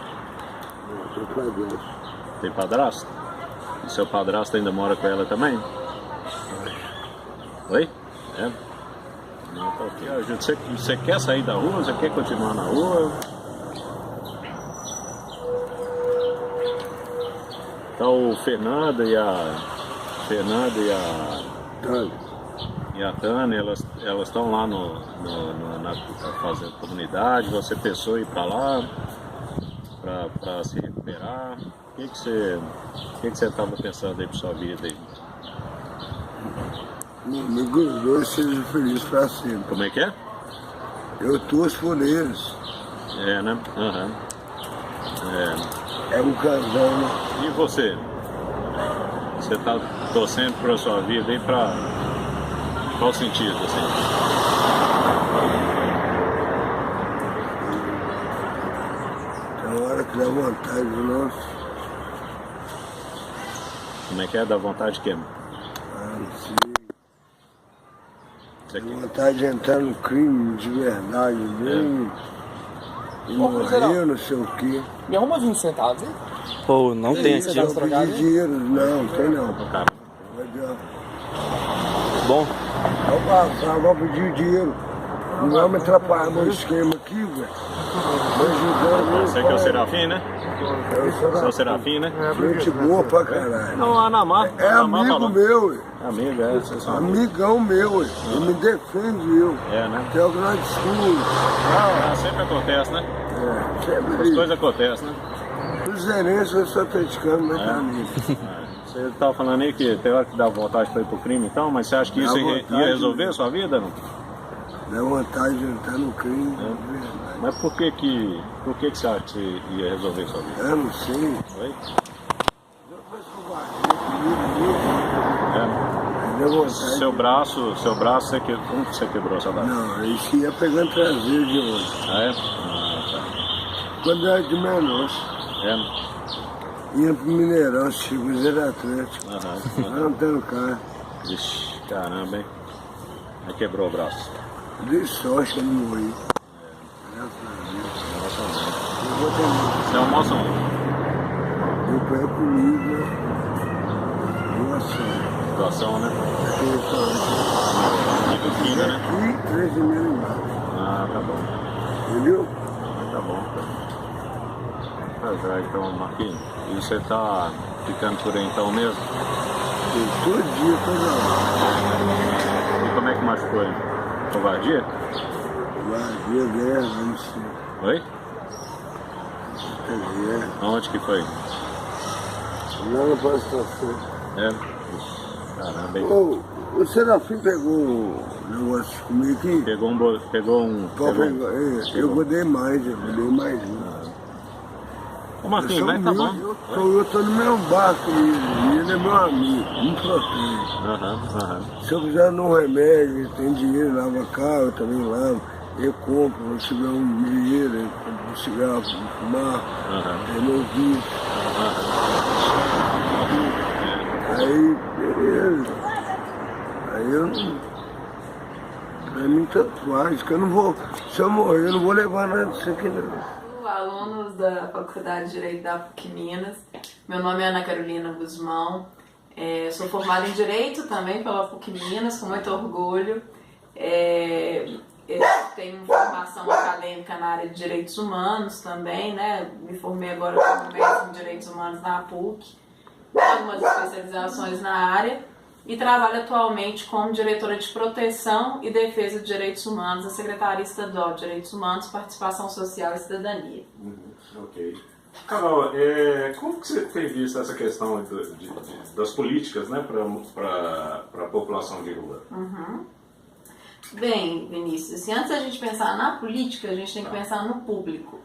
Tem padrasto. Tem padrasto? E seu padrasto ainda mora com ela também? Oi? É? Não, tá aqui, ajuda. Você quer sair da rua? Você quer continuar na rua? Então o Fernanda e a Tânia, elas estão lá na fazenda comunidade. Você pensou em ir para lá para se recuperar? O que você estava pensando aí para sua vida aí? Meu amigo, os dois sejam felizes para sempre. Como é que é? Eu torço por eles. É, né? Aham. É um casal, né? E você? Você tá torcendo pra sua vida aí pra qual sentido, assim? Tem hora que dá vontade do nosso. Como é que é? Dá vontade de quê? Não sei. Dá vontade de entrar no crime de verdade, bem. E morrer, não sei o quê. Me arruma 20 centavos, hein? Pô, não tem aqui. Eu pedi dinheiro, não, tem não. Cara. Bom. Eu vou pedir dinheiro. Não vai me atrapalhar meu esquema aqui, velho. Você que é o Serafim, né? Você é o Serafim, né? Gente boa pra caralho. Não, a Anamar. É amigo meu, ué. Amigo, é. Vocês são amigão meu, ué. Ele me defende, eu. É, né? Tem o grande escuro. Sempre acontece, né? É, sempre. As coisas acontecem, né? Os gerentes eu estou praticando, mas tá amigo. Você estava falando aí que tem hora que dá vontade para ir pro crime então, mas você acha que isso ia resolver a sua vida, não? Dá vontade de entrar no crime. Mas por que você acha que ia resolver a sua vida? Eu não sei. Oi? Seu braço, como que você quebrou essa braço? Não, isso ia pegando traseiro de hoje. Ah, é? Quando era de menor. É? Ia pro Mineirão, Chico Zero Atlético. Não tem carro. Vixe, caramba, hein? Aí quebrou o braço. Dei sorte que eu não morri. Você almoça onde? Eu pego comida, doação, né? Aqui, né? Aqui, 13 mil. Ah, tá bom. Entendeu? Tá bom. Tá já, então, Marquinhos. E você tá ficando por aí então mesmo? Todo dia, toda hora. E como é que machucou ele? Covardia? Covardia, guerra, não sei. Oi? Guerra. Onde que foi? Lá na estação. É? Caramba, hein? Ô, o Serafim pegou um negócio comigo aqui? Pegou um... Eu rodei mais, Ô Marquinhos, mas tá bom. Eu tô no meu barco, ele é meu amigo, me protege. Se eu precisar de um remédio, tem dinheiro, lava carro, eu também lavo. Eu compro, se tiver um dinheiro, eu compro um cigarro pra fumar, é meu vício. Aí, beleza. Aí eu não... Pra mim tanto faz, que eu não vou... Se eu morrer, eu não vou levar nada disso aqui não. Alunos da Faculdade de Direito da PUC Minas. Meu nome é Ana Carolina Guzmão. Sou formada em Direito também pela PUC Minas, com muito orgulho. Tenho formação acadêmica na área de Direitos Humanos também, né? Me formei agora como mestre em Direitos Humanos na PUC. Tenho algumas especializações na área. E trabalho atualmente como diretora de proteção e defesa de direitos humanos da Secretaria Estadual de Direitos Humanos, Participação Social e Cidadania. Ok. Carol, como que você tem visto essa questão das políticas, né, para a população de rua? Uhum. Bem, Vinícius, assim, antes da gente pensar na política, a gente tem que pensar no público.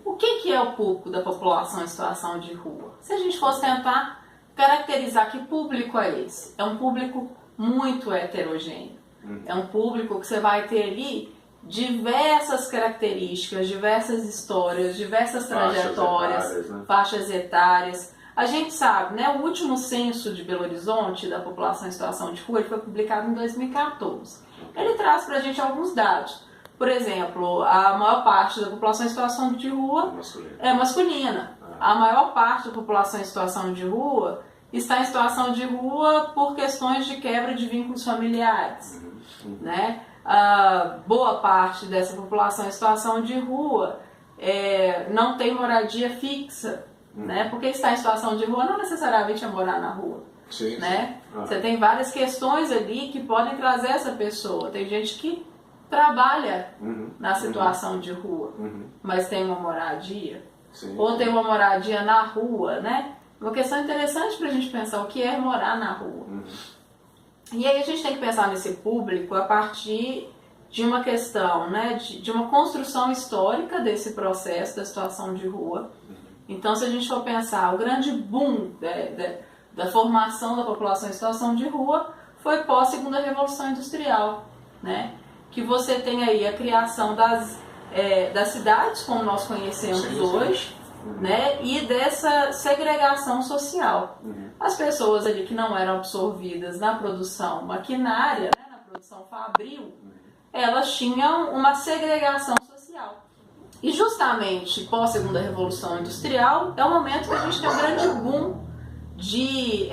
O que é o público da população em situação de rua? Se a gente fosse tentar caracterizar que público é esse, é um público muito heterogêneo. É um público que você vai ter ali diversas características, diversas histórias, diversas trajetórias, faixas etárias. A gente sabe, né, o último censo de Belo Horizonte da população em situação de rua ele foi publicado em 2014. Ele traz para a gente alguns dados. Por exemplo, a maior parte da população em situação de rua é masculina. A maior parte da população em situação de rua está em situação de rua por questões de quebra de vínculos familiares, né? Boa parte dessa população em situação de rua não tem moradia fixa, né? Porque estar em situação de rua não necessariamente é morar na rua. Sim, né? Você tem várias questões ali que podem trazer essa pessoa. Tem gente que trabalha na situação de rua, mas tem uma moradia, ou tem uma moradia na rua, né? Uma questão interessante para a gente pensar o que é morar na rua. E aí a gente tem que pensar nesse público a partir de uma questão, né, de uma construção histórica desse processo da situação de rua. Então, se a gente for pensar, o grande boom da formação da população em situação de rua foi pós Segunda Revolução Industrial, né? Que você tem aí a criação das cidades como nós conhecemos hoje, né? E dessa segregação social. As pessoas ali que não eram absorvidas na produção maquinária, né, na produção fabril, elas tinham uma segregação social. E justamente pós Segunda Revolução Industrial é o momento que a gente tem um grande boom de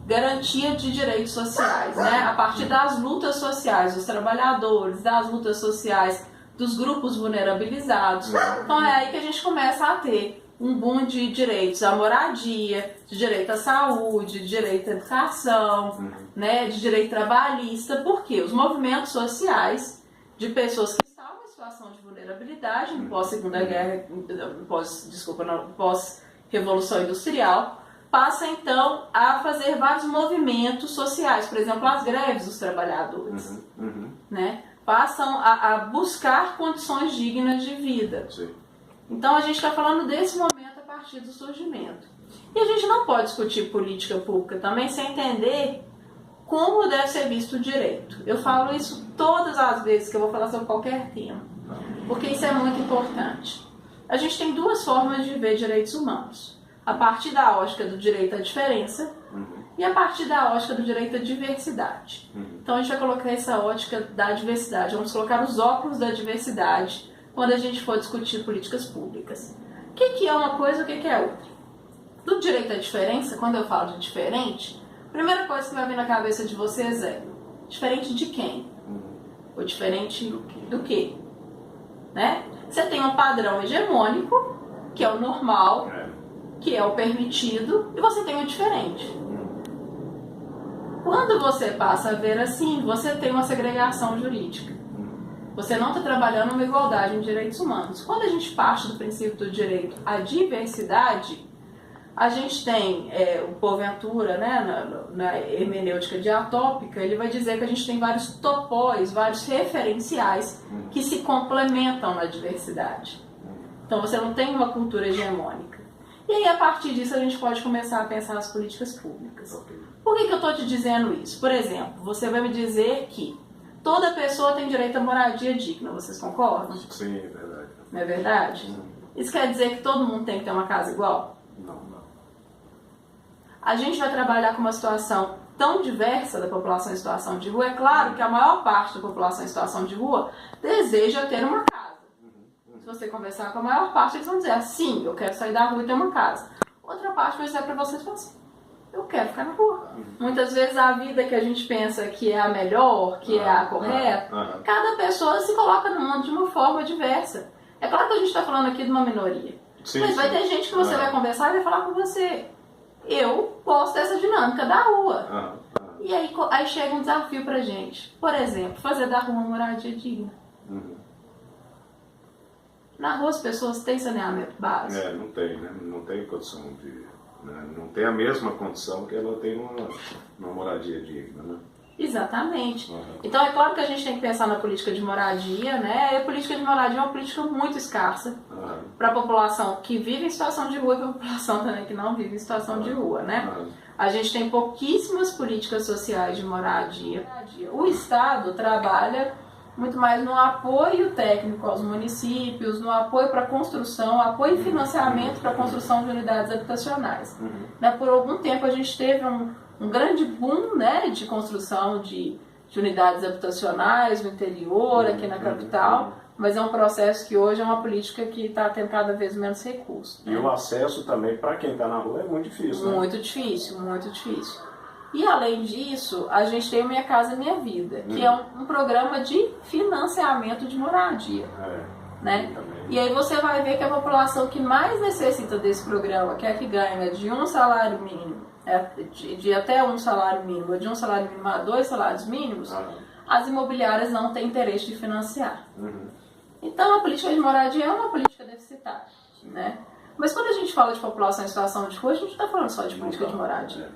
garantia de direitos sociais, né? A partir das lutas sociais dos trabalhadores, das lutas sociais dos grupos vulnerabilizados. Então é aí que a gente começa a ter um boom de direitos à moradia, de direito à saúde, de direito à educação, né? De direito trabalhista, porque os movimentos sociais de pessoas que estavam em situação de vulnerabilidade pós-Revolução Industrial, passa então a fazer vários movimentos sociais, por exemplo, as greves dos trabalhadores, né? Passam a buscar condições dignas de vida. Então a gente está falando desse momento a partir do surgimento. E a gente não pode discutir política pública também sem entender como deve ser visto o direito. Eu falo isso todas as vezes que eu vou falar sobre qualquer tema, porque isso é muito importante. A gente tem duas formas de ver direitos humanos. A partir da ótica do direito à diferença e a partir da ótica do direito à diversidade. Então a gente vai colocar essa ótica da diversidade, vamos colocar os óculos da diversidade quando a gente for discutir políticas públicas. O que é uma coisa e o que é outra? Do direito à diferença, quando eu falo de diferente, a primeira coisa que vai vir na cabeça de vocês é diferente de quem? Ou diferente do quê? Né? Você tem um padrão hegemônico, que é o normal, que é o permitido, e você tem o diferente. Quando você passa a ver assim, você tem uma segregação jurídica. Você não está trabalhando uma igualdade em direitos humanos. Quando a gente parte do princípio do direito à diversidade, a gente tem o Boaventura, né, na hermenêutica diatópica, ele vai dizer que a gente tem vários topóis, vários referenciais que se complementam na diversidade. Então você não tem uma cultura hegemônica. E aí, a partir disso, a gente pode começar a pensar nas políticas públicas. Por que eu estou te dizendo isso? Por exemplo, você vai me dizer que toda pessoa tem direito à moradia digna. Vocês concordam? Sim, é verdade. Não é verdade? Isso quer dizer que todo mundo tem que ter uma casa igual? Não. A gente vai trabalhar com uma situação tão diversa da população em situação de rua. É claro que a maior parte da população em situação de rua deseja ter uma casa. Se você conversar com a maior parte, eles vão dizer, sim, eu quero sair da rua e ter uma casa. Outra parte vai dizer para vocês, assim, eu quero ficar na rua. Muitas vezes a vida que a gente pensa que é a melhor, que é a correta, cada pessoa se coloca no mundo de uma forma diversa. É claro que a gente está falando aqui de uma minoria. Mas vai ter gente que você vai conversar e vai falar com você, eu gosto dessa dinâmica da rua. E aí chega um desafio pra gente. Por exemplo, fazer da rua uma moradia digna. Na rua as pessoas têm saneamento básico. Não tem, né? Não tem condição de... Né? Não tem a mesma condição que ela tem numa moradia digna, né? Exatamente. Então é claro que a gente tem que pensar na política de moradia, né? E a política de moradia é uma política muito escassa para a população que vive em situação de rua e para a população também que não vive em situação de rua, né? A gente tem pouquíssimas políticas sociais de moradia. O Estado trabalha muito mais no apoio técnico aos municípios, no apoio para construção, apoio e financiamento para a construção de unidades habitacionais. Né? Por algum tempo a gente teve um grande boom, né, de construção de unidades habitacionais no interior, aqui na capital, mas é um processo que hoje é uma política que está tendo cada vez menos recursos. E o acesso também para quem está na rua é muito difícil, né? Muito difícil, muito difícil. E além disso, a gente tem o Minha Casa Minha Vida, que é um programa de financiamento de moradia. Né? E aí você vai ver que a população que mais necessita desse programa, que é a que ganha de um salário mínimo, de até um salário mínimo, de um salário mínimo a 2 salários mínimos, as imobiliárias não têm interesse de financiar. Então a política de moradia é uma política deficitária, né? Mas quando a gente fala de população em situação de rua, a gente não está falando só de política de moradia.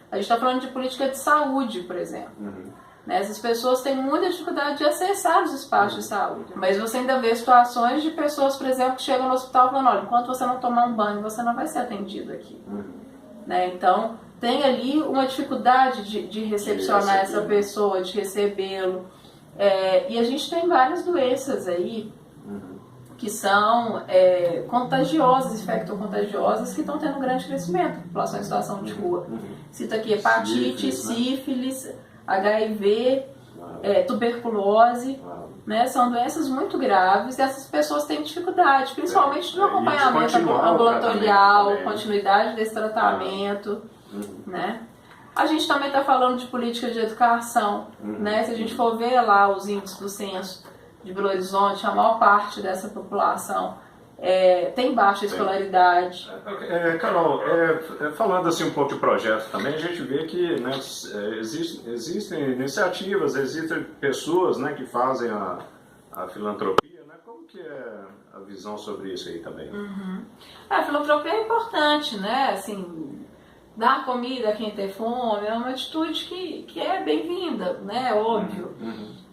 A gente está falando de política de saúde, por exemplo. Né? Essas pessoas têm muita dificuldade de acessar os espaços de saúde. Mas você ainda vê situações de pessoas, por exemplo, que chegam no hospital falando, olha, enquanto você não tomar um banho, você não vai ser atendido aqui. Né? Então, tem ali uma dificuldade de recepcionar essa pessoa, de recebê-lo. E a gente tem várias doenças aí que são contagiosas, infectocontagiosas, que estão tendo um grande crescimento na população em situação de rua. Cita aqui hepatite, sífilis, HIV, tuberculose, né? São doenças muito graves e essas pessoas têm dificuldade, principalmente no acompanhamento ambulatorial, continuidade desse tratamento, né? A gente também está falando de política de educação, né? Se a gente for ver lá os índices do censo de Belo Horizonte, a maior parte dessa população tem baixa escolaridade. Carol, falando assim um pouco de projeto também, a gente vê que, né, existem iniciativas, existem pessoas, né, que fazem a filantropia, né? Como que é a visão sobre isso aí também? A filantropia é importante, né? Assim, dar comida a quem tem fome é uma atitude que é bem-vinda, né? Óbvio.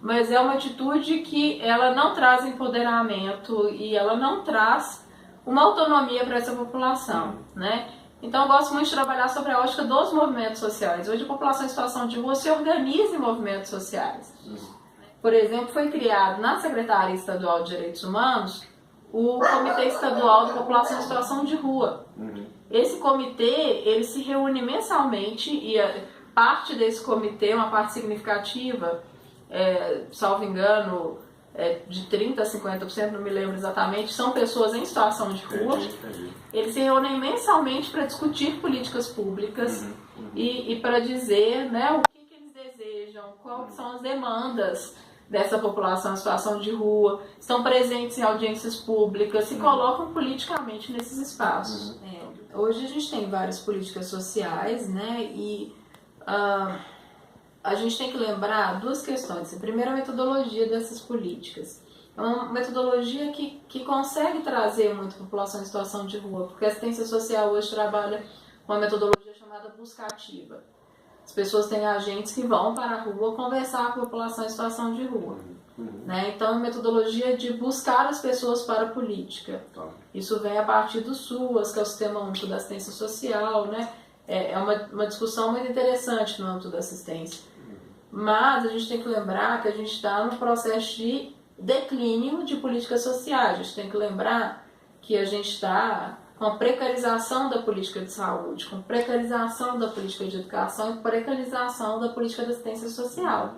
Mas é uma atitude que ela não traz empoderamento e ela não traz uma autonomia para essa população, né? Então eu gosto muito de trabalhar sobre a ótica dos movimentos sociais. Hoje a população em situação de rua se organiza em movimentos sociais. Por exemplo, foi criado na Secretaria Estadual de Direitos Humanos o Comitê Estadual da População em Situação de Rua. Esse comitê, ele se reúne mensalmente e parte desse comitê, uma parte significativa, salvo engano, de 30% a 50%, não me lembro exatamente, são pessoas em situação de rua. Eles se reúnem mensalmente para discutir políticas públicas e para dizer, né, o que eles desejam, quais são as demandas dessa população em situação de rua, estão presentes em audiências públicas, se colocam politicamente nesses espaços. Hoje a gente tem várias políticas sociais, né, e a gente tem que lembrar duas questões. A primeira, a metodologia dessas políticas. É uma metodologia que consegue trazer muito a população em situação de rua, porque a assistência social hoje trabalha com uma metodologia chamada busca ativa. As pessoas têm agentes que vão para a rua conversar com a população em situação de rua. Né? Então, a metodologia de buscar as pessoas para a política. Isso vem a partir do SUAS, que é o Sistema Único da Assistência Social, né? É uma discussão muito interessante no âmbito da assistência. Mas a gente tem que lembrar que a gente está no processo de declínio de políticas sociais. A gente tem que lembrar que a gente está com a precarização da política de saúde, com precarização da política de educação e precarização da política de assistência social.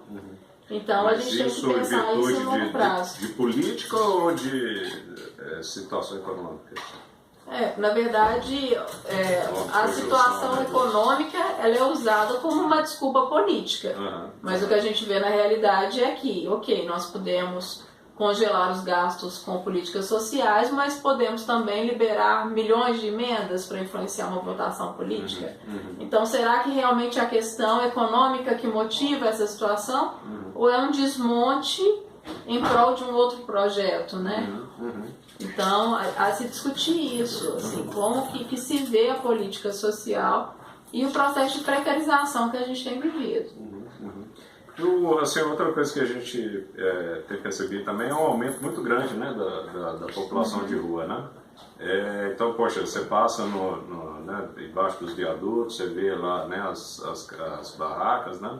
Então a gente tem que pensar isso no longo prazo. De política ou de situação econômica? Na verdade, a situação econômica ela é usada como uma desculpa política. Mas o que a gente vê na realidade é que, ok, nós podemos congelar os gastos com políticas sociais, mas podemos também liberar milhões de emendas para influenciar uma votação política. Então, será que realmente a questão econômica que motiva essa situação? Ou é um desmonte em prol de um outro projeto, né? Então, a se discutir isso, assim, como que se vê a política social e o processo de precarização que a gente tem vivido. Assim, outra coisa que a gente tem percebido também é um aumento muito grande, né, da população de rua, né? Então, poxa, você passa né, embaixo dos viadutos, você vê lá, né, as barracas, né?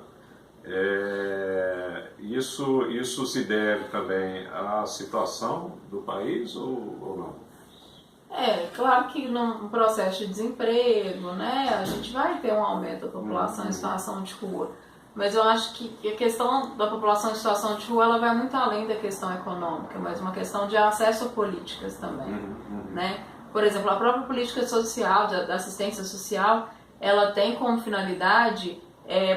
Isso se deve também à situação do país ou não? Claro que num processo de desemprego, né, a gente vai ter um aumento da população em situação de rua. Mas eu acho que a questão da população em situação de rua, ela vai muito além da questão econômica, mas uma questão de acesso a políticas também, né? Por exemplo, a própria política social, da assistência social, ela tem como finalidade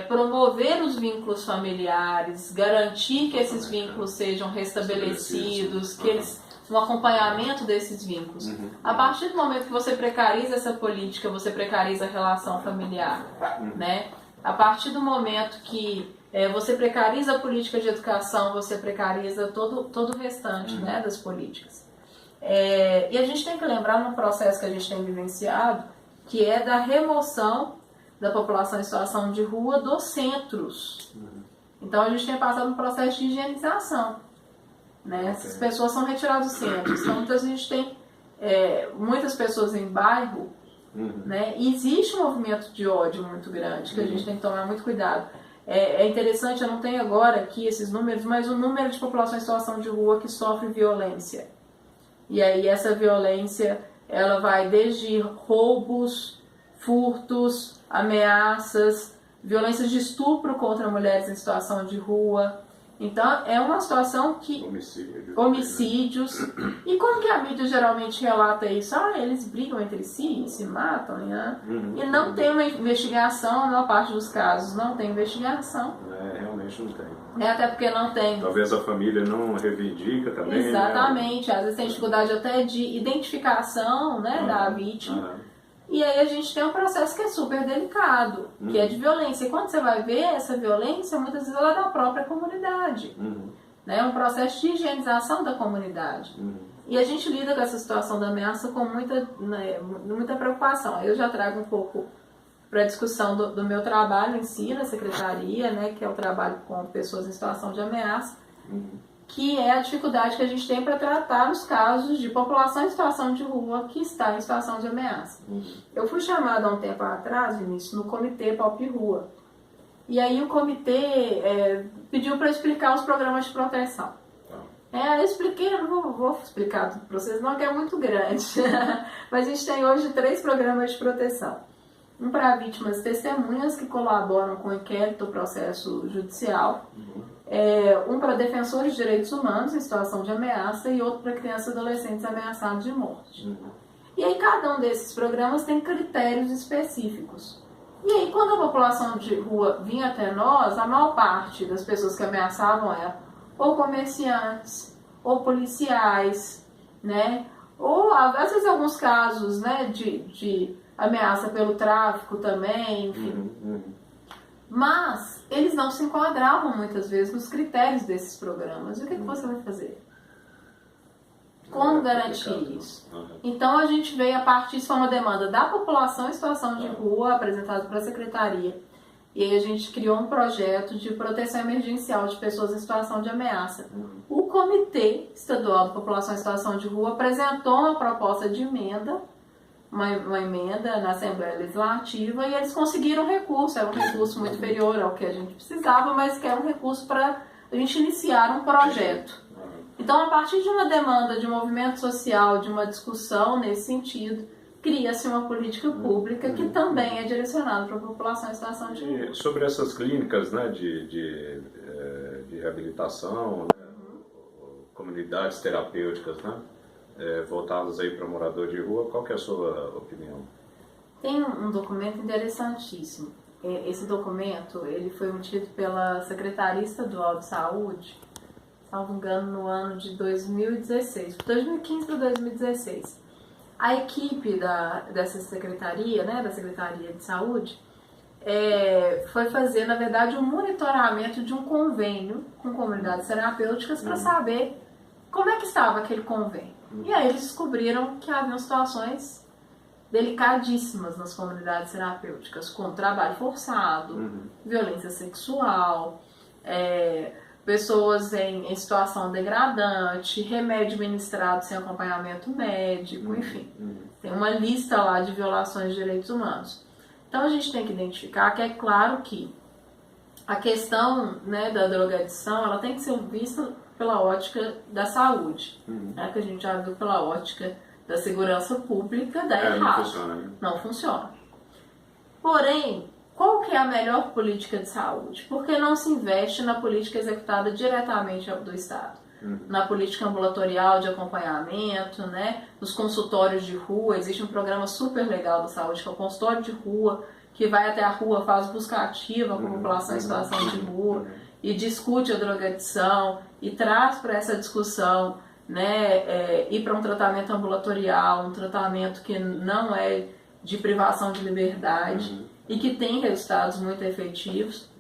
promover os vínculos familiares, garantir que esses vínculos sejam restabelecidos, que eles um acompanhamento desses vínculos. A partir do momento que você precariza essa política, você precariza a relação familiar, né? A partir do momento que você precariza a política de educação, você precariza todo o restante, né, das políticas. E a gente tem que lembrar no processo que a gente tem vivenciado, que é da remoção da população em situação de rua dos centros. Então a gente tem passado um processo de higienização, né? Essas pessoas são retiradas dos centros. Então muitas vezes a gente tem muitas pessoas em bairro, né? E existe um movimento de ódio muito grande, que a gente tem que tomar muito cuidado. É interessante, eu não tenho agora aqui esses números, mas o número de população em situação de rua que sofre violência. E aí essa violência, ela vai desde roubos, furtos, ameaças, violências de estupro contra mulheres em situação de rua. Então, é uma situação que... Homicídios. E como que a mídia geralmente relata isso? Eles brigam entre si, se matam, né? E não tem uma investigação, na maior parte dos casos não tem investigação. Realmente não tem. Até porque não tem. Talvez a família não reivindica também. Exatamente. Às vezes tem dificuldade até de identificação, né, da vítima. E aí a gente tem um processo que é super delicado, que é de violência. E quando você vai ver essa violência, muitas vezes ela é da própria comunidade. Né? É um processo de higienização da comunidade. E a gente lida com essa situação da ameaça com muita preocupação. Eu já trago um pouco para a discussão do meu trabalho em si, na secretaria, né, que é o trabalho com pessoas em situação de ameaça, que é a dificuldade que a gente tem para tratar os casos de população em situação de rua que está em situação de ameaça. Eu fui chamada há um tempo atrás, Vinícius, no Comitê Pop Rua. E aí o comitê pediu para eu explicar os programas de proteção. Eu expliquei, eu não vou explicar tudo para vocês, não, que é muito grande. Mas a gente tem hoje 3 programas de proteção. Um para vítimas testemunhas que colaboram com o inquérito do processo judicial. Um para defensores de direitos humanos em situação de ameaça e outro para crianças e adolescentes ameaçados de morte. E aí cada um desses programas tem critérios específicos. E aí quando a população de rua vinha até nós, a maior parte das pessoas que ameaçavam eram ou comerciantes, ou policiais, né? Ou às vezes alguns casos, né, de ameaça pelo tráfico também, enfim. Mas eles não se enquadravam muitas vezes nos critérios desses programas. E o que você vai fazer? Como garantir isso? Então a gente veio a partir, isso foi uma demanda da população em situação de rua, apresentada para a secretaria. E aí a gente criou um projeto de proteção emergencial de pessoas em situação de ameaça. O Comitê Estadual da População em Situação de Rua apresentou uma proposta de emenda, uma emenda na Assembleia Legislativa, e eles conseguiram recurso. Era um recurso muito inferior ao que a gente precisava, mas que era um recurso para a gente iniciar um projeto. Então, a partir de uma demanda de movimento social, de uma discussão nesse sentido, cria-se uma política pública que também é direcionada para a população em situação de rua. E sobre essas clínicas, né, de reabilitação, né, comunidades terapêuticas, né, voltadas aí para morador de rua, qual que é a sua opinião? Tem um documento interessantíssimo. Esse documento ele foi emitido pela Secretaria Estadual de Saúde, salvo engano, no ano de 2016, 2015 para 2016. A equipe dessa secretaria, né, da Secretaria de Saúde, foi fazer, na verdade, um monitoramento de um convênio com comunidades terapêuticas para saber como é que estava aquele convênio. E aí eles descobriram que haviam situações delicadíssimas nas comunidades terapêuticas, como trabalho forçado, violência sexual, pessoas em situação degradante, remédio ministrado sem acompanhamento médico, enfim. Tem uma lista lá de violações de direitos humanos. Então a gente tem que identificar que é claro que a questão, né, da drogadição, ela tem que ser vista pela ótica da saúde, né, que a gente já viu pela ótica da segurança pública, dá errado. Não funciona, né? Não funciona. Porém, qual que é a melhor política de saúde? Porque não se investe na política executada diretamente do Estado. Na política ambulatorial de acompanhamento, né? Nos consultórios de rua. Existe um programa super legal da saúde, que é o consultório de rua, que vai até a rua, faz busca ativa com a população em situação de rua e discute a drogadição e traz para essa discussão, né, ir para um tratamento ambulatorial, um tratamento que não é de privação de liberdade e que tem resultados muito efetivos.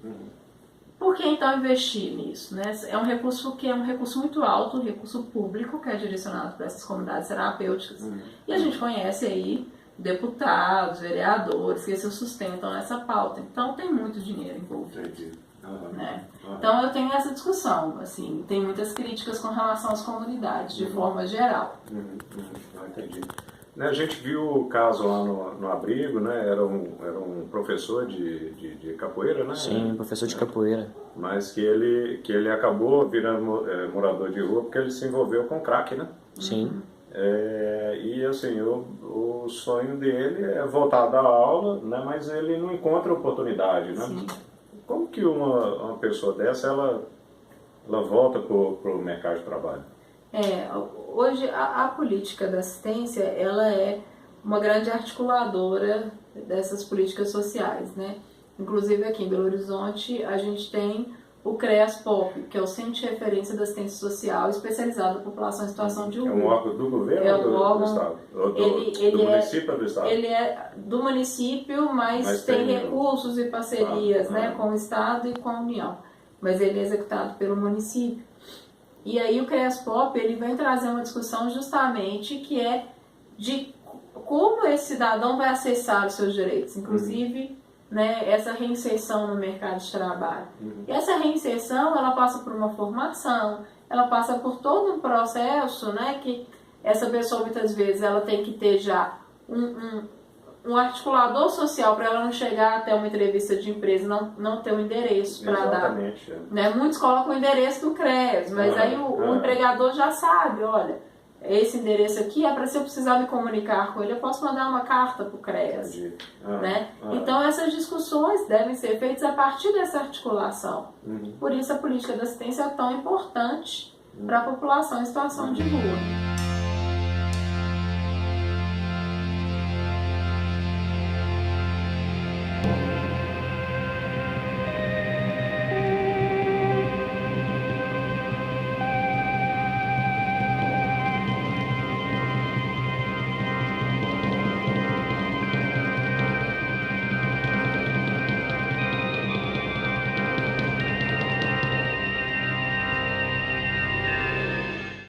Por que então investir nisso? Né? É um recurso que é um recurso muito alto, um recurso público que é direcionado para essas comunidades terapêuticas. E a gente conhece aí deputados, vereadores que se sustentam nessa pauta. Então tem muito dinheiro envolvido. Né? Então eu tenho essa discussão, assim, tem muitas críticas com relação às comunidades, de forma geral. Entendi. A gente viu o caso lá no abrigo, né? Era um professor de capoeira, né? Sim, professor de capoeira. Mas que ele acabou virando morador de rua porque ele se envolveu com crack, né? Sim. E assim, o sonho dele é voltar a dar aula, né? Mas ele não encontra oportunidade, né? Sim. Como que uma pessoa dessa, ela volta para o mercado de trabalho? Hoje a política da assistência, ela é uma grande articuladora dessas políticas sociais, né? Inclusive aqui em Belo Horizonte a gente tem o CREAS-POP, que é o Centro de Referência da Assistência Social especializado na população em situação de rua. É um órgão do governo ou do Estado? Do município ou do Estado? Ele é do município, mas tem recursos e parcerias, né, com o Estado e com a União. Mas ele é executado pelo município. E aí o CREAS-POP, ele vem trazer uma discussão justamente que é de como esse cidadão vai acessar os seus direitos, inclusive né, essa reinserção no mercado de trabalho. E essa reinserção, ela passa por uma formação, ela passa por todo um processo, né, que essa pessoa muitas vezes ela tem que ter já um articulador social para ela não chegar até uma entrevista de empresa e não ter um endereço para dar. Né? Muitos colocam o endereço do CREAS, mas aí o empregador já sabe, olha, esse endereço aqui é para se eu precisar me comunicar com ele, eu posso mandar uma carta para o CREAS. Né? Então essas discussões devem ser feitas a partir dessa articulação. Por isso a política da assistência é tão importante para a população em situação de rua.